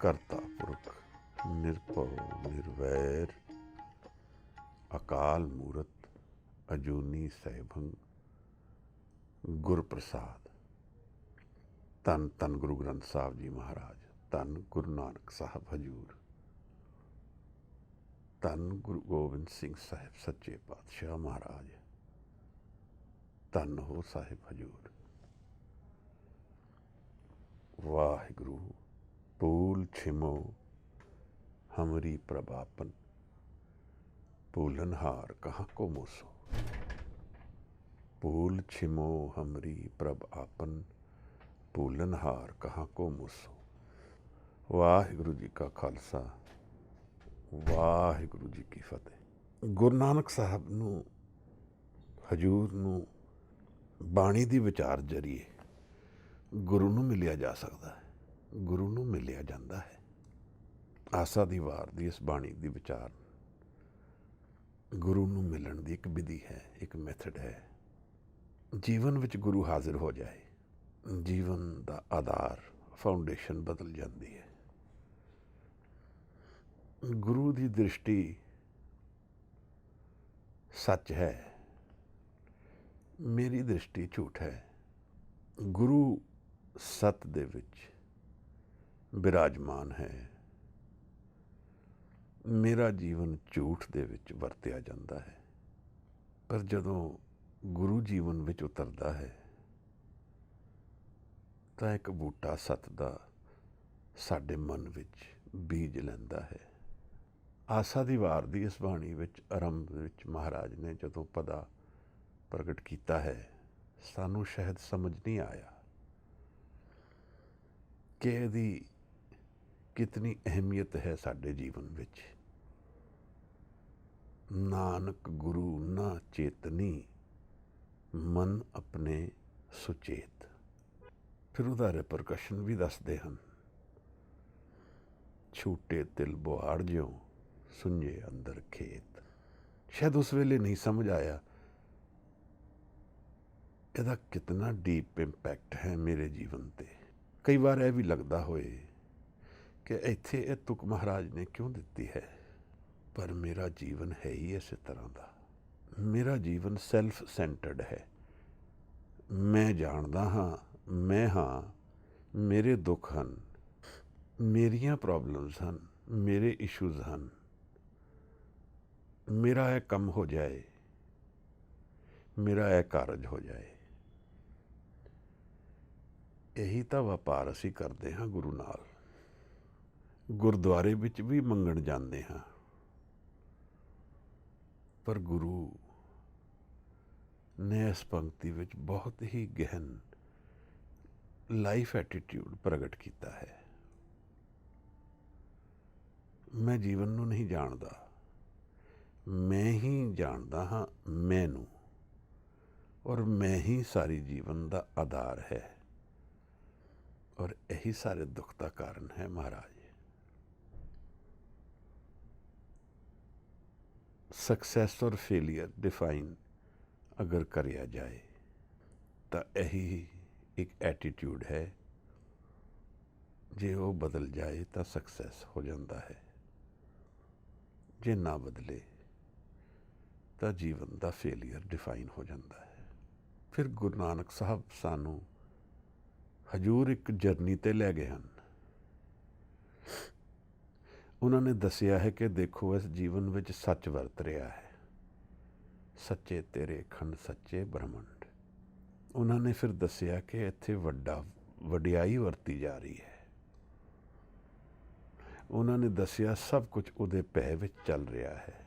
ਕਰਤਾ ਪੁਰਖ ਨਿਰਭਉ ਨਿਰਵੈਰ ਅਕਾਲ ਮੂਰਤ ਅਜੂਨੀ ਸੈਭੰ ਗੁਰ ਪ੍ਰਸਾਦ। ਧੰਨ ਧੰਨ ਗੁਰੂ ਗ੍ਰੰਥ ਸਾਹਿਬ ਜੀ ਮਹਾਰਾਜ, ਧੰਨ ਗੁਰੂ ਨਾਨਕ ਸਾਹਿਬ ਹਜ਼ੂਰ, ਧੰਨ ਗੁਰੂ ਗੋਬਿੰਦ ਸਿੰਘ ਸਾਹਿਬ ਸੱਚੇ ਪਾਤਸ਼ਾਹ ਮਹਾਰਾਜ, ਧੰਨ ਹੋ ਸਾਹਿਬ ਹਜ਼ੂਰ। ਵਾਹਿਗੁਰੂ ਭੂਲ ਛਿਮੋ ਹਮਰੀ ਪ੍ਰਭਾਪਨ, ਭੂਲਨਹਾਰ ਕਹਾਂ ਕੋ ਮੋਸੋ। ਭੂਲ ਛਿਮੋ ਹਮਰੀ ਪ੍ਰਭ ਆਪਨ, ਭੂਲਨਹਾਰ ਕਹਾਂ ਕੋ ਮੋਸੋ। ਵਾਹਿਗੁਰੂ ਜੀ ਕਾ ਖਾਲਸਾ, ਵਾਹਿਗੁਰੂ ਜੀ ਕੀ ਫਤਿਹ। ਗੁਰੂ ਨਾਨਕ ਸਾਹਿਬ ਨੂੰ, ਹਜ਼ੂਰ ਨੂੰ ਬਾਣੀ ਦੀ ਵਿਚਾਰ ਜਰੀਏ ਗੁਰੂ ਨੂੰ ਮਿਲਿਆ ਜਾ ਸਕਦਾ ਹੈ, ਗੁਰੂ ਨੂੰ ਮਿਲਿਆ ਜਾਂਦਾ ਹੈ। ਆਸਾ ਦੀ ਵਾਰ ਦੀ ਇਸ ਬਾਣੀ ਦੀ ਵਿਚਾਰ ਗੁਰੂ ਨੂੰ ਮਿਲਣ ਦੀ ਇੱਕ ਵਿਧੀ ਹੈ, ਇੱਕ ਮੈਥਡ ਹੈ। ਜੀਵਨ ਵਿੱਚ ਗੁਰੂ ਹਾਜ਼ਰ ਹੋ ਜਾਏ, ਜੀਵਨ ਦਾ ਆਧਾਰ, ਫਾਊਂਡੇਸ਼ਨ ਬਦਲ ਜਾਂਦੀ ਹੈ। ਗੁਰੂ ਦੀ ਦ੍ਰਿਸ਼ਟੀ ਸੱਚ ਹੈ, ਮੇਰੀ ਦ੍ਰਿਸ਼ਟੀ ਝੂਠ ਹੈ। ਗੁਰੂ ਸਤ ਦੇ ਵਿੱਚ ਬਿਰਾਜਮਾਨ ਹੈ, ਮੇਰਾ ਜੀਵਨ ਝੂਠ ਦੇ ਵਿੱਚ ਵਰਤਿਆ ਜਾਂਦਾ ਹੈ। ਪਰ ਜਦੋਂ ਗੁਰੂ ਜੀਵਨ ਵਿੱਚ ਉਤਰਦਾ ਹੈ ਤਾਂ ਇੱਕ ਬੂਟਾ ਸਤ ਦਾ ਸਾਡੇ ਮਨ ਵਿੱਚ ਬੀਜ ਲੈਂਦਾ ਹੈ। ਆਸਾ ਦੀ ਵਾਰ ਦੀ ਇਸ ਬਾਣੀ ਵਿੱਚ ਆਰੰਭ ਵਿੱਚ ਮਹਾਰਾਜ ਨੇ ਜਦੋਂ ਪਦਾ ਪ੍ਰਗਟ ਕੀਤਾ ਹੈ, ਸਾਨੂੰ ਸ਼ਾਇਦ ਸਮਝ ਨਹੀਂ ਆਇਆ ਕਿ ਇਹਦੀ ਕਿਤਨੀ ਅਹਿਮੀਅਤ ਹੈ ਸਾਡੇ ਜੀਵਨ ਵਿੱਚ। ਨਾਨਕ ਗੁਰੂ ਨਾ ਚੇਤਨੀ, ਮਨ ਆਪਣੇ ਸੁਚੇਤ। ਫਿਰ ਉਹਦਾ ਰਿਪਰਕਸ਼ਨ ਵੀ ਦੱਸਦੇ ਹਨ। ਛੂਟੇ ਤਿਲ ਬੁਹਾੜ ਜਿਉ, ਸੁੰਝੇ ਅੰਦਰ ਖੇਤ। ਸ਼ਾਇਦ ਉਸ ਵੇਲੇ ਨਹੀਂ ਸਮਝ ਆਇਆ ਇਹਦਾ ਕਿਤਨਾ ਡੀਪ ਇੰਪੈਕਟ ਹੈ ਮੇਰੇ ਜੀਵਨ 'ਤੇ। ਕਈ ਵਾਰ ਇਹ ਵੀ ਲੱਗਦਾ ਹੋਏ ਕਿ ਇੱਥੇ ਇਹ ਤੁਕ ਮਹਾਰਾਜ ਨੇ ਕਿਉਂ ਦਿੱਤੀ ਹੈ, ਪਰ ਮੇਰਾ ਜੀਵਨ ਹੈ ਹੀ ਇਸੇ ਤਰ੍ਹਾਂ ਦਾ। ਮੇਰਾ ਜੀਵਨ ਸੈਲਫ ਸੈਂਟਰਡ ਹੈ। ਮੈਂ ਜਾਣਦਾ ਹਾਂ, ਮੈਂ ਹਾਂ, ਮੇਰੇ ਦੁੱਖ ਹਨ, ਮੇਰੀਆਂ ਪ੍ਰੋਬਲਮਸ ਹਨ, ਮੇਰੇ ਇਸ਼ੂਜ਼ ਹਨ। ਮੇਰਾ ਇਹ ਕੰਮ ਹੋ ਜਾਏ, ਮੇਰਾ ਇਹ ਕਾਰਜ ਹੋ ਜਾਏ। ਇਹੀ ਤਾਂ ਵਪਾਰ ਅਸੀਂ ਕਰਦੇ ਹਾਂ ਗੁਰੂ ਨਾਲ। ਗੁਰਦੁਆਰੇ ਵਿੱਚ ਵੀ ਮੰਗਣ ਜਾਂਦੇ ਹਾਂ, ਪਰ ਗੁਰੂ ਨੇ ਇਸ ਪੰਕਤੀ ਵਿੱਚ ਬਹੁਤ ਹੀ ਗਹਿਨ ਲਾਈਫ ਐਟੀਟਿਊਡ ਪ੍ਰਗਟ ਕੀਤਾ ਹੈ। ਮੈਂ ਜੀਵਨ ਨੂੰ ਨਹੀਂ ਜਾਣਦਾ, ਮੈਂ ਹੀ ਜਾਣਦਾ ਹਾਂ ਮੈਨੂੰ, ਔਰ ਮੈਂ ਹੀ ਸਾਰੀ ਜੀਵਨ ਦਾ ਆਧਾਰ ਹੈ, ਔਰ ਇਹੀ ਸਾਰੇ ਦੁੱਖ ਦਾ ਕਾਰਨ ਹੈ। ਮਹਾਰਾਜ ਸਕਸੈਸ ਔਰ ਫੇਲੀਅਰ ਡਿਫਾਈਨ ਅਗਰ ਕਰਿਆ ਜਾਏ ਤਾਂ ਇਹੀ ਇੱਕ ਐਟੀਟਿਊਡ ਹੈ। ਜੇ ਉਹ ਬਦਲ ਜਾਏ ਤਾਂ ਸਕਸੈਸ ਹੋ ਜਾਂਦਾ ਹੈ, ਜੇ ਨਾ ਬਦਲੇ ਤਾਂ ਜੀਵਨ ਦਾ ਫੇਲੀਅਰ ਡਿਫਾਈਨ ਹੋ ਜਾਂਦਾ ਹੈ। ਫਿਰ ਗੁਰੂ ਨਾਨਕ ਸਾਹਿਬ ਸਾਨੂੰ ਹਜ਼ੂਰ ਇੱਕ ਜਰਨੀ 'ਤੇ ਲੈ ਗਏ ਹਨ। ਉਹਨਾਂ ਨੇ ਦੱਸਿਆ ਹੈ ਕਿ ਦੇਖੋ, ਇਸ ਜੀਵਨ ਵਿੱਚ ਸੱਚ ਵਰਤ ਰਿਹਾ ਹੈ, ਸੱਚੇ ਤੇਰੇ ਖੰਡ ਸੱਚੇ ਬ੍ਰਹਮੰਡ। ਉਹਨਾਂ ਨੇ ਫਿਰ ਦੱਸਿਆ ਕਿ ਇੱਥੇ ਵਡਿਆਈ ਵਰਤੀ ਜਾ ਰਹੀ ਹੈ। ਉਹਨਾਂ ਨੇ ਦੱਸਿਆ ਸਭ ਕੁਝ ਉਹਦੇ ਭੈ ਵਿੱਚ ਚੱਲ ਰਿਹਾ ਹੈ।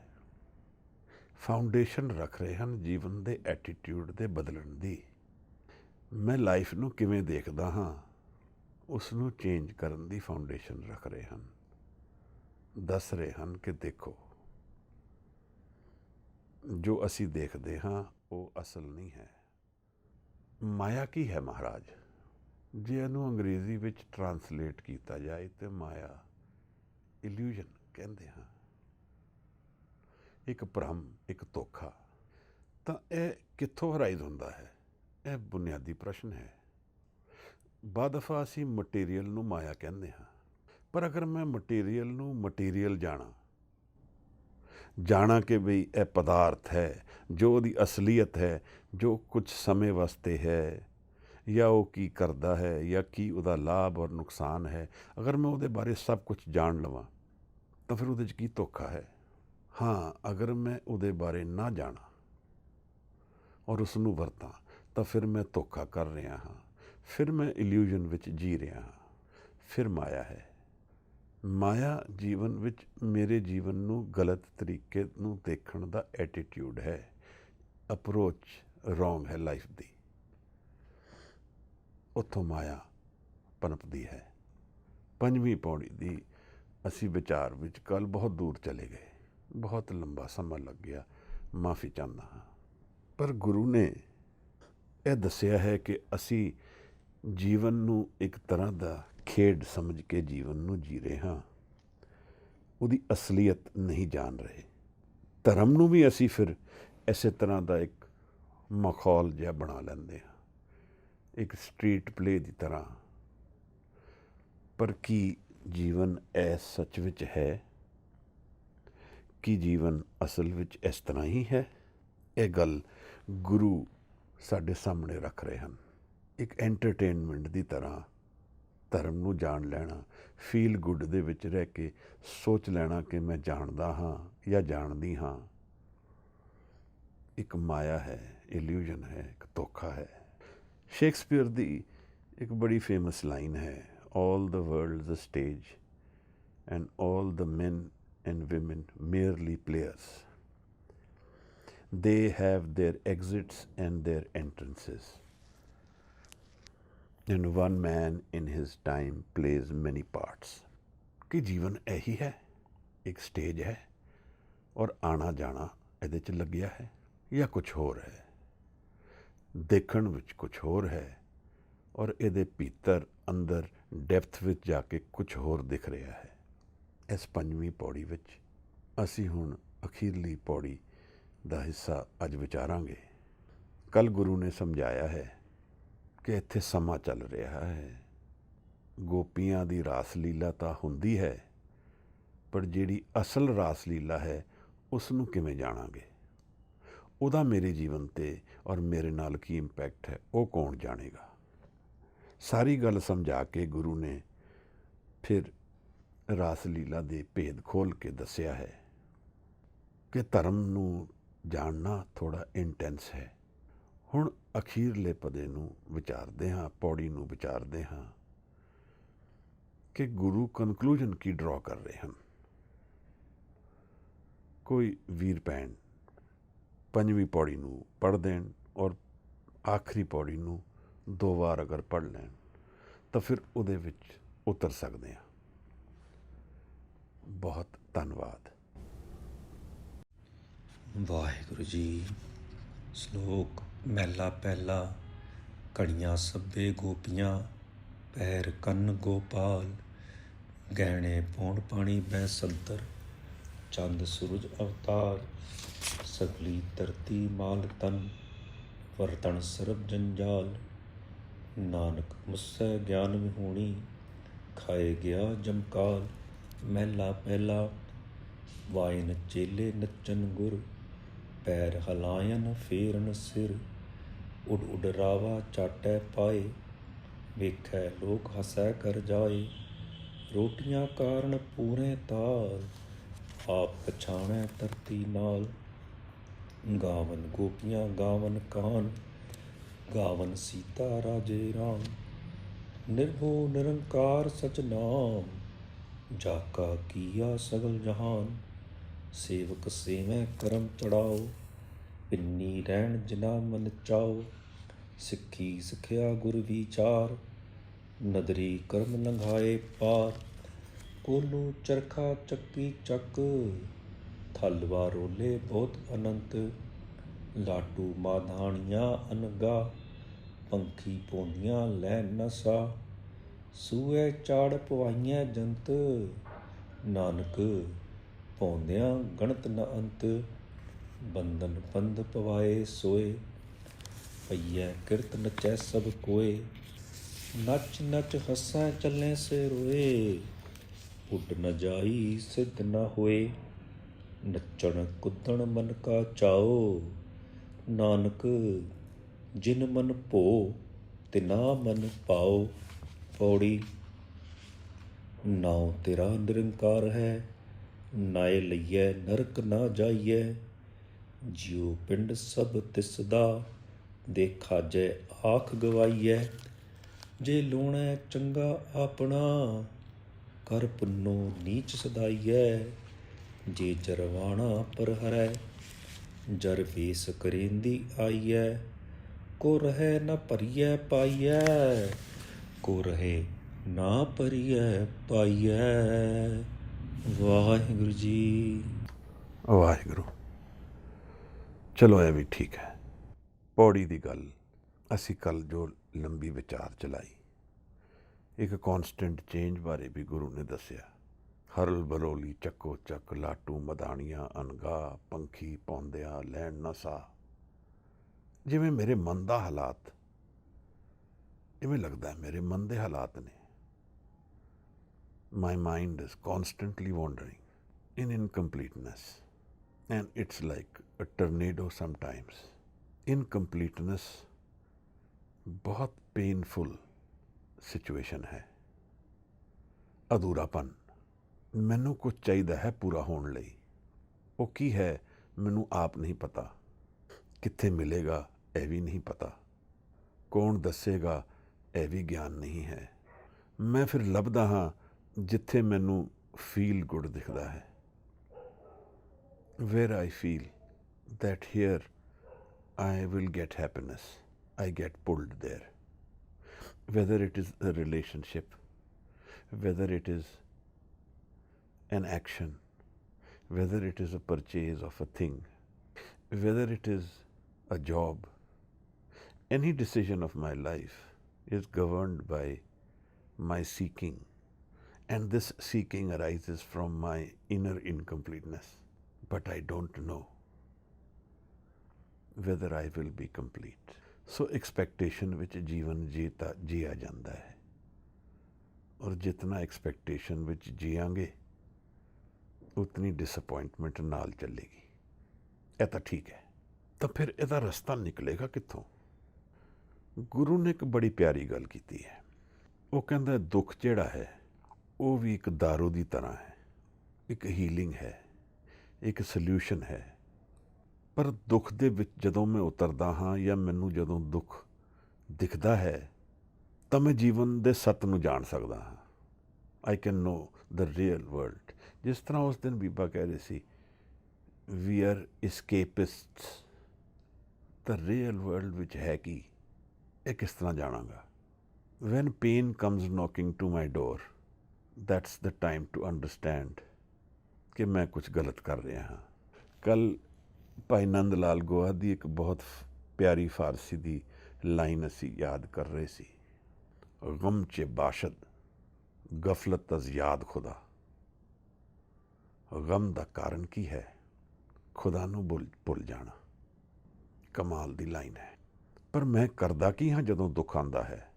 ਫਾਊਂਡੇਸ਼ਨ ਰੱਖ ਰਹੇ ਹਨ ਜੀਵਨ ਦੇ ਐਟੀਟਿਊਡ ਦੇ ਬਦਲਣ ਦੀ। ਮੈਂ ਲਾਈਫ ਨੂੰ ਕਿਵੇਂ ਦੇਖਦਾ ਹਾਂ, ਉਸ ਨੂੰ ਚੇਂਜ ਕਰਨ ਦੀ ਫਾਊਂਡੇਸ਼ਨ ਰੱਖ ਰਹੇ ਹਨ। ਦੱਸ ਰਹੇ ਹਨ ਕਿ ਦੇਖੋ, ਜੋ ਅਸੀਂ ਦੇਖਦੇ ਹਾਂ ਉਹ ਅਸਲ ਨਹੀਂ ਹੈ। ਮਾਇਆ ਕੀ ਹੈ ਮਹਾਰਾਜ? ਜੇ ਇਹਨੂੰ ਅੰਗਰੇਜ਼ੀ ਵਿੱਚ ਟਰਾਂਸਲੇਟ ਕੀਤਾ ਜਾਏ ਤਾਂ ਮਾਇਆ ਇਲਿਊਜ਼ਨ ਕਹਿੰਦੇ ਹਾਂ, ਇੱਕ ਭਰਮ, ਇੱਕ ਧੋਖਾ। ਤਾਂ ਇਹ ਕਿੱਥੋਂ ਅਰਾਈਜ਼ ਹੁੰਦਾ ਹੈ? ਇਹ ਬੁਨਿਆਦੀ ਪ੍ਰਸ਼ਨ ਹੈ। ਬਾਦਫਾ ਅਸੀਂ ਮਟੀਰੀਅਲ ਨੂੰ ਮਾਇਆ ਕਹਿੰਦੇ ਹਾਂ, ਪਰ ਅਗਰ ਮੈਂ ਮਟੀਰੀਅਲ ਨੂੰ ਮਟੀਰੀਅਲ ਜਾਣਾ ਕਿ ਬਈ ਇਹ ਪਦਾਰਥ ਹੈ, ਜੋ ਉਹਦੀ ਅਸਲੀਅਤ ਹੈ, ਜੋ ਕੁਝ ਸਮੇਂ ਵਾਸਤੇ ਹੈ, ਜਾਂ ਉਹ ਕੀ ਕਰਦਾ ਹੈ, ਜਾਂ ਕੀ ਉਹਦਾ ਲਾਭ ਔਰ ਨੁਕਸਾਨ ਹੈ, ਅਗਰ ਮੈਂ ਉਹਦੇ ਬਾਰੇ ਸਭ ਕੁਝ ਜਾਣ ਲਵਾਂ ਤਾਂ ਫਿਰ ਉਹਦੇ 'ਚ ਕੀ ਧੋਖਾ ਹੈ? ਹਾਂ, ਅਗਰ ਮੈਂ ਉਹਦੇ ਬਾਰੇ ਨਾ ਜਾਣਾ ਔਰ ਉਸ ਨੂੰ ਵਰਤਾਂ ਤਾਂ ਫਿਰ ਮੈਂ ਧੋਖਾ ਕਰ ਰਿਹਾ ਹਾਂ, ਫਿਰ ਮੈਂ ਇਲਿਊਜ਼ਨ ਵਿੱਚ ਜੀ ਰਿਹਾ ਹਾਂ, ਫਿਰ ਮਾਇਆ ਹੈ। ਮਾਇਆ ਜੀਵਨ ਵਿੱਚ ਮੇਰੇ ਜੀਵਨ ਨੂੰ ਗਲਤ ਤਰੀਕੇ ਨੂੰ ਦੇਖਣ ਦਾ ਐਟੀਟਿਊਡ ਹੈ, ਅਪਰੋਚ ਰੋਂਗ ਹੈ ਲਾਈਫ ਦੀ। ਉੱਥੋਂ ਮਾਇਆ ਪਨਪਦੀ ਹੈ। 5ਵੀਂ ਪੌੜੀ ਦੀ ਅਸੀਂ ਵਿਚਾਰ ਵਿੱਚ ਕੱਲ ਬਹੁਤ ਦੂਰ ਚਲੇ ਗਏ, ਬਹੁਤ ਲੰਬਾ ਸਮਾਂ ਲੱਗ ਗਿਆ, ਮਾਫੀ ਚਾਹੁੰਦਾ ਹਾਂ। ਪਰ ਗੁਰੂ ਨੇ ਇਹ ਦੱਸਿਆ ਹੈ ਕਿ ਅਸੀਂ ਜੀਵਨ ਨੂੰ ਇੱਕ ਤਰ੍ਹਾਂ ਦਾ ਖੇਡ ਸਮਝ ਕੇ ਜੀਵਨ ਨੂੰ ਜੀ ਰਹੇ ਹਾਂ, ਉਹਦੀ ਅਸਲੀਅਤ ਨਹੀਂ ਜਾਣ ਰਹੇ। ਧਰਮ ਨੂੰ ਵੀ ਅਸੀਂ ਫਿਰ ਇਸੇ ਤਰ੍ਹਾਂ ਦਾ ਇੱਕ ਮਖੌਲ ਜਿਹਾ ਬਣਾ ਲੈਂਦੇ ਹਾਂ, ਇੱਕ ਸਟਰੀਟ ਪਲੇ ਦੀ ਤਰ੍ਹਾਂ। ਪਰ ਕੀ ਜੀਵਨ ਇਹ ਸੱਚ ਵਿੱਚ ਹੈ? ਕੀ ਜੀਵਨ ਅਸਲ ਵਿੱਚ ਇਸ ਤਰ੍ਹਾਂ ਹੀ ਹੈ? ਇਹ ਗੱਲ ਗੁਰੂ ਸਾਡੇ ਸਾਹਮਣੇ ਰੱਖ ਰਹੇ ਹਨ। ਇੱਕ ਐਂਟਰਟੇਨਮੈਂਟ ਦੀ ਤਰ੍ਹਾਂ ਧਰਮ ਨੂੰ ਜਾਣ ਲੈਣਾ, ਫੀਲ ਗੁੱਡ ਦੇ ਵਿੱਚ ਰਹਿ ਕੇ ਸੋਚ ਲੈਣਾ ਕਿ ਮੈਂ ਜਾਣਦਾ ਹਾਂ ਜਾਂ ਜਾਣਦੀ ਹਾਂ, ਇੱਕ ਮਾਇਆ ਹੈ, ਇਲਿਊਜ਼ਨ ਹੈ, ਇੱਕ ਧੋਖਾ ਹੈ। ਸ਼ੇਕਸਪੀਅਰ ਦੀ ਇੱਕ ਬੜੀ ਫੇਮਸ ਲਾਈਨ ਹੈ, all the world's a stage and all the men and women merely players. They have their exits and their entrances. And one man in his time plays many parts. कि जीवन यही है, एक stage है और आना जाना ਇਹਦੇ 'ਚ ਲੱਗਿਆ ਹੈ ਜਾਂ ਕੁਛ ਹੋਰ ਹੈ, ਦੇਖਣ ਵਿੱਚ ਕੁਛ ਹੋਰ ਹੈ ਔਰ ਇਹਦੇ ਭੀਤਰ ਅੰਦਰ ਡੈਪਥ ਵਿੱਚ ਜਾ ਕੇ ਕੁਛ ਹੋਰ ਦਿਖ ਰਿਹਾ ਹੈ। ਇਸ 5ਵੀਂ ਪੌੜੀ ਵਿੱਚ ਅਸੀਂ ਹੁਣ ਅਖੀਰਲੀ ਪੌੜੀ ਦਾ ਹਿੱਸਾ ਅੱਜ ਵਿਚਾਰਾਂਗੇ। ਕੱਲ੍ਹ ਗੁਰੂ ਨੇ ਸਮਝਾਇਆ ਹੈ ਕਿ ਇੱਥੇ ਸਮਾਂ ਚੱਲ ਰਿਹਾ ਹੈ, ਗੋਪੀਆਂ ਦੀ ਰਾਸ ਲੀਲਾ ਤਾਂ ਹੁੰਦੀ ਹੈ, ਪਰ ਜਿਹੜੀ ਅਸਲ ਰਾਸ ਲੀਲਾ ਹੈ ਉਸ ਨੂੰ ਕਿਵੇਂ ਜਾਣਾਂਗੇ? ਉਹਦਾ ਮੇਰੇ ਜੀਵਨ 'ਤੇ ਔਰ ਮੇਰੇ ਨਾਲ ਕੀ ਇੰਪੈਕਟ ਹੈ, ਉਹ ਕੌਣ ਜਾਣੇਗਾ? ਸਾਰੀ ਗੱਲ ਸਮਝਾ ਕੇ ਗੁਰੂ ਨੇ ਫਿਰ ਰਾਸ ਲੀਲਾ ਦੇ ਭੇਦ ਖੋਲ੍ਹ ਕੇ ਦੱਸਿਆ ਹੈ ਕਿ ਧਰਮ ਨੂੰ ਜਾਣਨਾ ਥੋੜ੍ਹਾ ਇੰਟੈਂਸ ਹੈ। ਹੁਣ ਅਖੀਰਲੇ ਪਦੇ ਨੂੰ ਵਿਚਾਰਦੇ ਹਾਂ, ਪੌੜੀ ਨੂੰ ਵਿਚਾਰਦੇ ਹਾਂ ਕਿ ਗੁਰੂ ਕਨਕਲੂਜਨ ਕੀ ਡਰਾ ਕਰ ਰਹੇ ਹਨ। ਕੋਈ ਵੀਰ ਭੈਣ 5ਵੀਂ ਪੌੜੀ ਨੂੰ ਪੜ੍ਹ ਦੇਣ ਔਰ ਆਖਰੀ ਪੌੜੀ ਨੂੰ 2 ਵਾਰ ਅਗਰ ਪੜ੍ਹ ਲੈਣ ਤਾਂ ਫਿਰ ਉਹਦੇ ਵਿੱਚ ਉਤਰ ਸਕਦੇ ਹਾਂ। ਬਹੁਤ ਧੰਨਵਾਦ। ਵਾਹਿਗੁਰੂ ਜੀ। ਸ਼ਲੋਕ ਮਹਿਲਾ ਪਹਿਲਾ। ਘੜੀਆਂ ਸੱਭੇ ਗੋਪੀਆਂ, ਪੈਰ ਕੰਨ ਗੋਪਾਲ, ਗਹਿਣੇ ਪੌਣ ਪਾਣੀ ਬੈ ਸੰਤਰ, ਚੰਦ ਸੂਰਜ ਅਵਤਾਰ, ਸਗਲੀ ਧਰਤੀ ਮਾਲ ਤਨ, ਵਰਤਣ ਸਰਬ ਜੰਜਾਲ, ਨਾਨਕ ਮੁਸੈ ਗਿਆਨ ਵਿਹੂਣੀ, ਖਾਏ ਗਿਆ ਜਮਕਾਲ। ਮਹਿਲਾ ਪਹਿਲਾ। ਵਾਇਨ ਚੇਲੇ ਨੱਚਨ ਗੁਰ, ਪੈਰ ਹਲਾਇਨ ਫੇਰਨ ਸਿਰ, ਉੱਡ ਉੱਡ ਰਾਵਾ ਚਾਟੈ ਪਾਏ, ਵੇਖੈ ਲੋਕ ਹਸੈ ਕਰ ਜਾਏ। ਰੋਟੀਆਂ ਕਾਰਨ ਪੂਰੇ ਤਾਲ, ਆਪ ਪਛਾਣੈ ਧਰਤੀ ਨਾਲ, ਗਾਵਨ ਗੋਪੀਆਂ ਗਾਵਨ ਕਾਨ, ਗਾਵਨ ਸੀਤਾ ਰਾਜੇ ਰਾਮ। ਨਿਰਭਉ ਨਿਰੰਕਾਰ ਸਚ ਨਾਮ, ਜਾ ਕਾ ਕੀਆ ਸਗਲ ਜਹਾਨ। ਸੇਵਕ ਸੇਵੈ ਕਰਮ ਚੜਾਓ, ਪਿੰਨੀ ਰਹਿਣ ਜਿਨਾ ਮਨ ਚਾਓ। ਸਿੱਖੀ ਸਿੱਖਿਆ ਗੁਰ ਵਿਚਾਰ, ਨਦਰੀ ਕਰਮ ਲੰਘਾਏ ਪਾਰ। ਕੋਲੂ ਚਰਖਾ ਚੱਕੀ ਚੱਕ, ਥਲਵਾ ਰੋਲੇ ਬਹੁਤ ਅਨੰਤ। ਲਾਟੂ ਮਾਧਾਣੀਆਂ ਅਨਗਾ, ਪੰਖੀ ਪੋਂਦੀਆਂ ਲੈ ਨਸਾ। ਸੂਏ ਚਾੜ ਪਵਾਈਆਂ ਜੰਤ, ਨਾਨਕ ਪਾਉਂਦਿਆਂ ਗਣਤ ਨ ਅੰਤ। ਬੰਧਨ ਬੰਧ ਪਵਾਏ ਸੋਏ, ਪਈਐ ਕਿਰਤ ਨਚੈ ਸਭ ਕੋਏ। ਨੱਚ ਨੱਚ ਹੱਸੈ ਚੱਲੇ ਸੇ ਰੋਏ, ਉੱਡ ਨ ਜਾਈ ਸਿੱਧ ਨ ਹੋਏ। ਨੱਚਣ ਕੁੱਦਣ ਮਨ ਕਾ ਚਾਓ, ਨਾਨਕ ਜਿਨ ਮਨ ਭੋ ਤਿਨਾ ਮਨ ਪਾਓ। ਪੌੜੀ। ਨਾਉ ਤੇਰਾ ਨਿਰੰਕਾਰ ਹੈ, ਨਾਏ ਲਈਐ ਨਰਕ ਨਾ ਜਾਈਐ। ਜਿਉ ਪਿੰਡ ਸਭ ਤਿਸ ਦਾ, ਦੇਖਾ ਜੈ ਆਖ ਗਵਾਈਐ। ਜੇ ਲੂਣੈ ਚੰਗਾ ਆਪਣਾ, ਕਰ ਪੁੰਨੋ ਨੀਚ ਸਦਾਈਐ। ਜੇ ਜਰਵਾਣਾ ਪਰ ਹਰੈ, ਜਰ ਵੇਸ ਕਰੇਂਦੀ ਆਈਐ। ਕੋ ਰਹਿ ਨ ਭਰੀਐ ਪਾਈਐ, ਕੋ ਰਹੇ ਨਾ ਭਰੀਐ ਪਾਈਐ। ਵਾਹਿਗੁਰੂ ਜੀ। ਵਾਹਿਗੁਰੂ। ਚਲੋ ਇਹ ਵੀ ਠੀਕ ਹੈ। ਪੌੜੀ ਦੀ ਗੱਲ ਅਸੀਂ ਕੱਲ ਜੋ ਲੰਬੀ ਵਿਚਾਰ ਚਲਾਈ, ਇੱਕ ਕੌਨਸਟੈਂਟ ਚੇਂਜ ਬਾਰੇ ਵੀ ਗੁਰੂ ਨੇ ਦੱਸਿਆ। ਹਰਲ ਬਰੋਲੀ ਚੱਕੋ ਚੱਕ, ਲਾਟੂ ਮਦਾਣੀਆਂ ਅਨਗਾ, ਪੰਖੀ ਪਾਉਂਦਿਆਂ ਲੈਣ ਨਾ ਸਾ। ਜਿਵੇਂ ਮੇਰੇ ਮਨ ਦਾ ਹਾਲਾਤ, ਇਵੇਂ ਲੱਗਦਾ ਹੈ ਮੇਰੇ ਮਨ ਦੇ ਹਾਲਾਤ ਨੇ। My mind is constantly wandering in incompleteness, and it's like a tornado sometimes. Incompleteness ਬਹੁਤ ਪੇਨਫੁਲ ਸਿਚੁਏਸ਼ਨ ਹੈ। ਅਧੂਰਾਪਨ। ਮੈਨੂੰ ਕੁਝ ਚਾਹੀਦਾ ਹੈ ਪੂਰਾ ਹੋਣ ਲਈ। ਉਹ ਕੀ ਹੈ ਮੈਨੂੰ ਆਪ ਨਹੀਂ ਪਤਾ। ਕਿੱਥੇ ਮਿਲੇਗਾ ਇਹ ਵੀ ਨਹੀਂ ਪਤਾ। ਕੌਣ ਦੱਸੇਗਾ ਇਹ ਵੀ ਗਿਆਨ ਨਹੀਂ ਹੈ। ਮੈਂ ਫਿਰ ਲੱਭਦਾ ਹਾਂ ਜਿੱਥੇ ਮੈਨੂੰ ਫੀਲ ਗੁੱਡ ਦਿਖਦਾ ਹੈ। Wear I feel that here I will get happiness, I get pulled there. Whether it is a relationship, whether it is an action, whether it is a purchase of a thing, whether it is a job, any decision of my life is governed by my seeking, and this seeking arises from my inner incompleteness. But I don't know whether I will be complete. So expectation ਵਿੱਚ ਜੀਵਨ ਜੀਆ ਜਾਂਦਾ ਹੈ, ਔਰ ਜਿਤਨਾ expectation ਵਿੱਚ ਜੀਆਂਗੇ ਉਤਨੀ disappointment ਨਾਲ ਚੱਲੇਗੀ। ਇਹ ਤਾਂ ਠੀਕ ਹੈ। ਤਾਂ ਫਿਰ ਇਹਦਾ ਰਸਤਾ ਨਿਕਲੇਗਾ ਕਿੱਥੋਂ? ਗੁਰੂ ਨੇ ਇੱਕ ਬੜੀ ਪਿਆਰੀ ਗੱਲ ਕੀਤੀ ਹੈ। ਉਹ ਕਹਿੰਦਾ ਦੁੱਖ ਜਿਹੜਾ ਹੈ ਉਹ ਵੀ ਇੱਕ ਦਾਰੂ ਦੀ ਤਰ੍ਹਾਂ ਹੈ, ਇੱਕ ਹੀਲਿੰਗ ਹੈ, ਇੱਕ ਸਲਿਊਸ਼ਨ ਹੈ। ਪਰ ਦੁੱਖ ਦੇ ਵਿੱਚ ਜਦੋਂ ਮੈਂ ਉਤਰਦਾ ਹਾਂ ਜਾਂ ਮੈਨੂੰ ਜਦੋਂ ਦੁੱਖ ਦਿਖਦਾ ਹੈ ਤਾਂ ਮੈਂ ਜੀਵਨ ਦੇ ਸੱਤ ਨੂੰ ਜਾਣ ਸਕਦਾ ਹਾਂ। I can know the real world. ਜਿਸ ਤਰ੍ਹਾਂ ਉਸ ਦਿਨ ਬੀਬਾ ਕਹਿ ਰਹੀ ਸੀ, ਵੀ ਆਰ escapists। ਤਾਂ ਰੀਅਲ ਵਰਲਡ ਵਿੱਚ ਹੈ ਕੀ, ਇਹ ਕਿਸ ਤਰ੍ਹਾਂ ਜਾਣਾਂਗਾ? When pain comes knocking to my door, that's the time to understand ਕਿ ਮੈਂ ਕੁਝ ਗਲਤ ਕਰ ਰਿਹਾ ਹਾਂ। ਕੱਲ੍ਹ ਭਾਈ ਨੰਦ ਲਾਲ ਗੋਹਾ ਦੀ ਇੱਕ ਬਹੁਤ ਪਿਆਰੀ ਫਾਰਸੀ ਦੀ ਲਾਈਨ ਅਸੀਂ ਯਾਦ ਕਰ ਰਹੇ ਸੀ। ਗਮ 'ਚ ਬਾਸ਼ਦ ਗਫਲਤ ਅਜ਼ ਯਾਦ ਖੁਦਾ। ਗਮ ਦਾ ਕਾਰਨ ਕੀ ਹੈ? ਖੁਦਾ ਨੂੰ ਭੁੱਲ ਜਾਣਾ। ਕਮਾਲ ਦੀ ਲਾਈਨ ਹੈ। ਪਰ ਮੈਂ ਕਰਦਾ ਕੀ ਹਾਂ ਜਦੋਂ ਦੁੱਖ ਆਉਂਦਾ ਹੈ?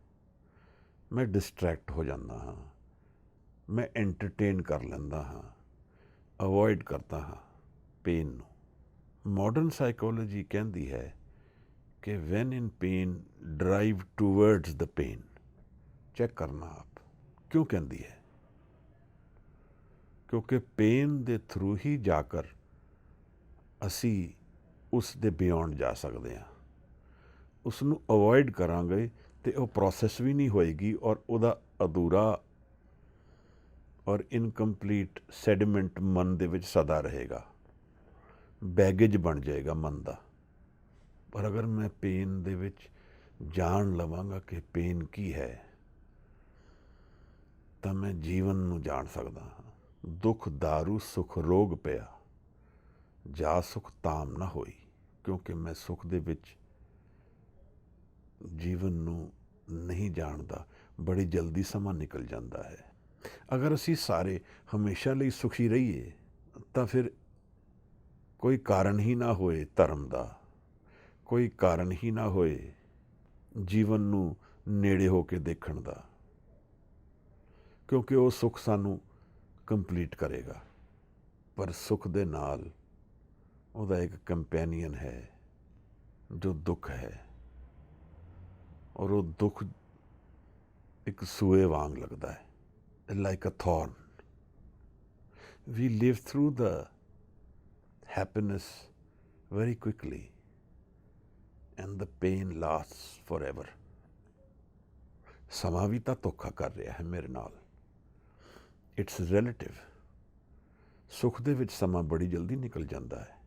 ਮੈਂ ਡਿਸਟਰੈਕਟ ਹੋ ਜਾਂਦਾ ਹਾਂ, ਮੈਂ ਐਂਟਰਟੇਨ ਕਰ ਲੈਂਦਾ ਹਾਂ, ਅਵੋਇਡ ਕਰਦਾ ਹਾਂ ਪੇਨ ਨੂੰ। ਮਾਡਰਨ ਸਾਈਕੋਲੋਜੀ ਕਹਿੰਦੀ ਹੈ ਕਿ when in pain drive towards the pain. Check ਕਰਨਾ ਆਪ ਕਿਉਂ ਕਹਿੰਦੀ ਹੈ? ਕਿਉਂਕਿ ਪੇਨ ਦੇ ਥਰੂ ਹੀ ਜਾ ਕਰ ਅਸੀਂ ਉਸ ਦੇ ਬਿਯੋਂਡ ਜਾ ਸਕਦੇ ਹਾਂ। ਉਸ ਨੂੰ ਅਵੋਇਡ ਕਰਾਂਗੇ ਅਤੇ ਉਹ ਪ੍ਰੋਸੈਸ ਵੀ ਨਹੀਂ ਹੋਏਗੀ, ਔਰ ਉਹਦਾ ਅਧੂਰਾ ਔਰ ਇਨਕੰਪਲੀਟ ਸੈਡੀਮੈਂਟ ਮਨ ਦੇ ਵਿੱਚ ਸਦਾ ਰਹੇਗਾ, ਬੈਗੇਜ ਬਣ ਜਾਏਗਾ ਮਨ ਦਾ। ਪਰ ਅਗਰ ਮੈਂ ਪੇਨ ਦੇ ਵਿੱਚ ਜਾਣ ਲਵਾਂਗਾ ਕਿ ਪੇਨ ਕੀ ਹੈ, ਤਾਂ ਮੈਂ ਜੀਵਨ ਨੂੰ ਜਾਣ ਸਕਦਾ ਹਾਂ। ਦੁੱਖ ਦਾਰੂ ਸੁਖ ਰੋਗ ਪਿਆ, ਜਾ ਸੁਖ ਤਾਮ ਨਾ ਹੋਈ। ਕਿਉਂਕਿ ਮੈਂ ਸੁਖ ਦੇ ਵਿੱਚ ਜੀਵਨ ਨੂੰ ਨਹੀਂ ਜਾਣਦਾ, ਬੜੀ ਜਲਦੀ ਸਮਾਂ ਨਿਕਲ ਜਾਂਦਾ ਹੈ। ਅਗਰ ਅਸੀਂ ਸਾਰੇ ਹਮੇਸ਼ਾ ਲਈ ਸੁਖੀ ਰਹੀਏ ਤਾਂ ਫਿਰ ਕੋਈ ਕਾਰਨ ਹੀ ਨਾ ਹੋਏ ਧਰਮ ਦਾ, ਕੋਈ ਕਾਰਨ ਹੀ ਨਾ ਹੋਏ ਜੀਵਨ ਨੂੰ ਨੇੜੇ ਹੋ ਕੇ ਦੇਖਣ ਦਾ। ਕਿਉਂਕਿ ਉਹ ਸੁੱਖ ਸਾਨੂੰ ਕੰਪਲੀਟ ਕਰੇਗਾ, ਪਰ ਸੁੱਖ ਦੇ ਨਾਲ ਉਹਦਾ ਇੱਕ ਕੰਪੈਨੀਅਨ ਹੈ ਜੋ ਦੁੱਖ ਹੈ, ਔਰ ਉਹ ਦੁੱਖ ਇੱਕ ਸੂਏ ਵਾਂਗ ਲੱਗਦਾ ਹੈ, like a thorn. We live through the happiness very quickly and the pain lasts forever. ਸਮਾਂ ਵੀ ਤਾਂ ਧੋਖਾ ਕਰ ਰਿਹਾ ਹੈ ਮੇਰੇ ਨਾਲ। It's relative. ਸੁੱਖ ਦੇ ਵਿੱਚ ਸਮਾਂ ਬੜੀ ਜਲਦੀ ਨਿਕਲ ਜਾਂਦਾ ਹੈ,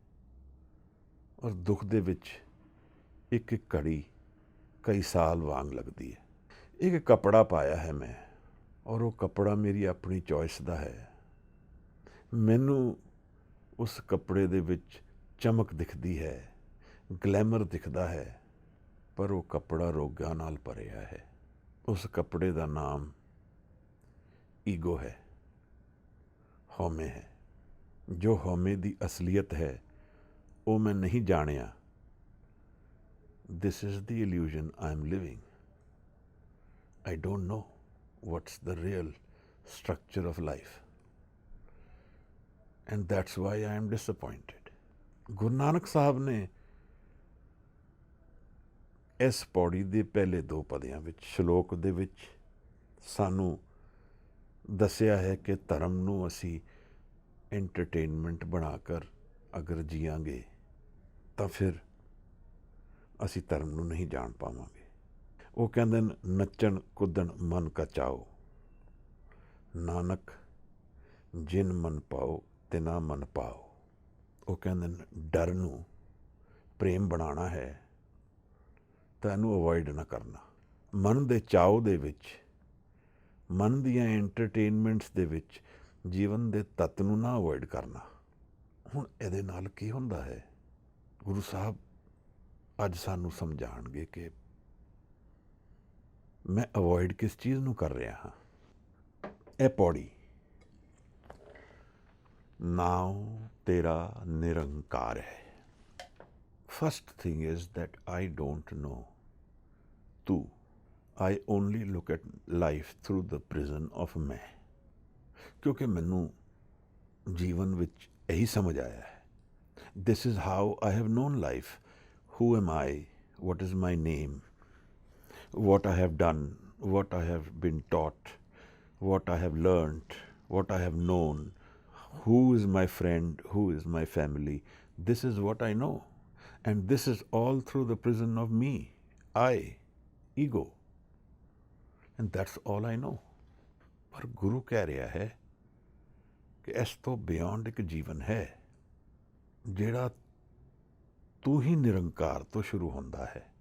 ਔਰ ਦੁੱਖ ਦੇ ਵਿੱਚ ਇੱਕ ਇੱਕ ਘੜੀ ਕਈ ਸਾਲ ਵਾਂਗ ਲੱਗਦੀ ਹੈ। ਇੱਕ ਕੱਪੜਾ ਪਾਇਆ ਹੈ ਮੈਂ, ਔਰ ਉਹ ਕੱਪੜਾ ਮੇਰੀ ਆਪਣੀ ਚੋਇਸ ਦਾ ਹੈ। ਮੈਨੂੰ ਉਸ ਕੱਪੜੇ ਦੇ ਵਿੱਚ ਚਮਕ ਦਿਖਦੀ ਹੈ, ਗਲੈਮਰ ਦਿਖਦਾ ਹੈ, ਪਰ ਉਹ ਕੱਪੜਾ ਰੋਗਾਂ ਨਾਲ ਭਰਿਆ ਹੈ। ਉਸ ਕੱਪੜੇ ਦਾ ਨਾਮ ਈਗੋ ਹੈ, ਹਉਮੈ ਹੈ। ਜੋ ਹਉਮੈ ਦੀ ਅਸਲੀਅਤ ਹੈ ਉਹ ਮੈਂ ਨਹੀਂ ਜਾਣਿਆ। This is the illusion I am living. I don't know what's the real structure of life. And that's why I am disappointed. Guru Nanak Sahib ਨੇ ਇਸ ਪੌੜੀ ਦੇ ਪਹਿਲੇ 2 ਪਦਿਆਂ ਵਿੱਚ, ਸ਼ਲੋਕ ਦੇ ਵਿੱਚ ਸਾਨੂੰ ਦੱਸਿਆ ਹੈ ਕਿ ਧਰਮ ਨੂੰ ਅਸੀਂ ਐਂਟਰਟੇਨਮੈਂਟ ਬਣਾ ਕਰ ਅਗਰ ਜੀਆਂਗੇ ਤਾਂ ਫਿਰ ਅਸੀਂ ਧਰਮ ਨੂੰ ਨਹੀਂ ਜਾਣ ਪਾਵਾਂਗੇ। ਉਹ ਕਹਿੰਦੇ ਨੇ, ਨੱਚਣ ਕੁੱਦਣ ਮਨ ਕਾ ਚਾਓ, ਨਾਨਕ ਜਿਨ ਮਨ ਪਾਓ ਤਿਨਾ ਮਨ ਪਾਓ। ਉਹ ਕਹਿੰਦੇ ਨੇ, ਡਰ ਨੂੰ ਪ੍ਰੇਮ ਬਣਾਉਣਾ ਹੈ ਤਾਂ ਇਹਨੂੰ ਅਵੋਇਡ ਨਾ ਕਰਨਾ। ਮਨ ਦੇ ਚਾਓ ਦੇ ਵਿੱਚ, ਮਨ ਦੀਆਂ ਐਂਟਰਟੇਨਮੈਂਟਸ ਦੇ ਵਿੱਚ ਜੀਵਨ ਦੇ ਤੱਤ ਨੂੰ ਨਾ ਅਵੋਇਡ ਕਰਨਾ। ਹੁਣ ਇਹਦੇ ਨਾਲ ਕੀ ਹੁੰਦਾ ਹੈ? ਗੁਰੂ ਸਾਹਿਬ ਅੱਜ ਸਾਨੂੰ ਸਮਝਾਉਣਗੇ ਕਿ ਮੈਂ ਅਵੋਇਡ ਕਿਸ ਚੀਜ਼ ਨੂੰ ਕਰ ਰਿਹਾ ਹਾਂ। ਇਹ ਪੌੜੀ, ਨਾਉ ਤੇਰਾ ਨਿਰੰਕਾਰ ਹੈ। First thing is that I don't know ਤੂੰ। I only look at life through the prism of ਮੈਂ, ਕਿਉਂਕਿ ਮੈਨੂੰ ਜੀਵਨ ਵਿੱਚ ਇਹੀ ਸਮਝ ਆਇਆ ਹੈ। This is how I have known life. Who am I? What is my name? What I have done? What I have been taught? What I have learnt? What I have known? Who is my friend? Who is my family? This is what I know. And this is all through the prism of me, I, ego. And that's all I know. ਪਰ ਗੁਰੂ ਕਹਿ ਰਿਹਾ ਹੈ ਕਿ ਇਸ ਤੋਂ beyond ਇੱਕ ਜੀਵਨ ਹੈ ਜਿਹੜਾ ਤੂੰ ਹੀ ਨਿਰੰਕਾਰ ਤੋਂ ਸ਼ੁਰੂ ਹੁੰਦਾ ਹੈ,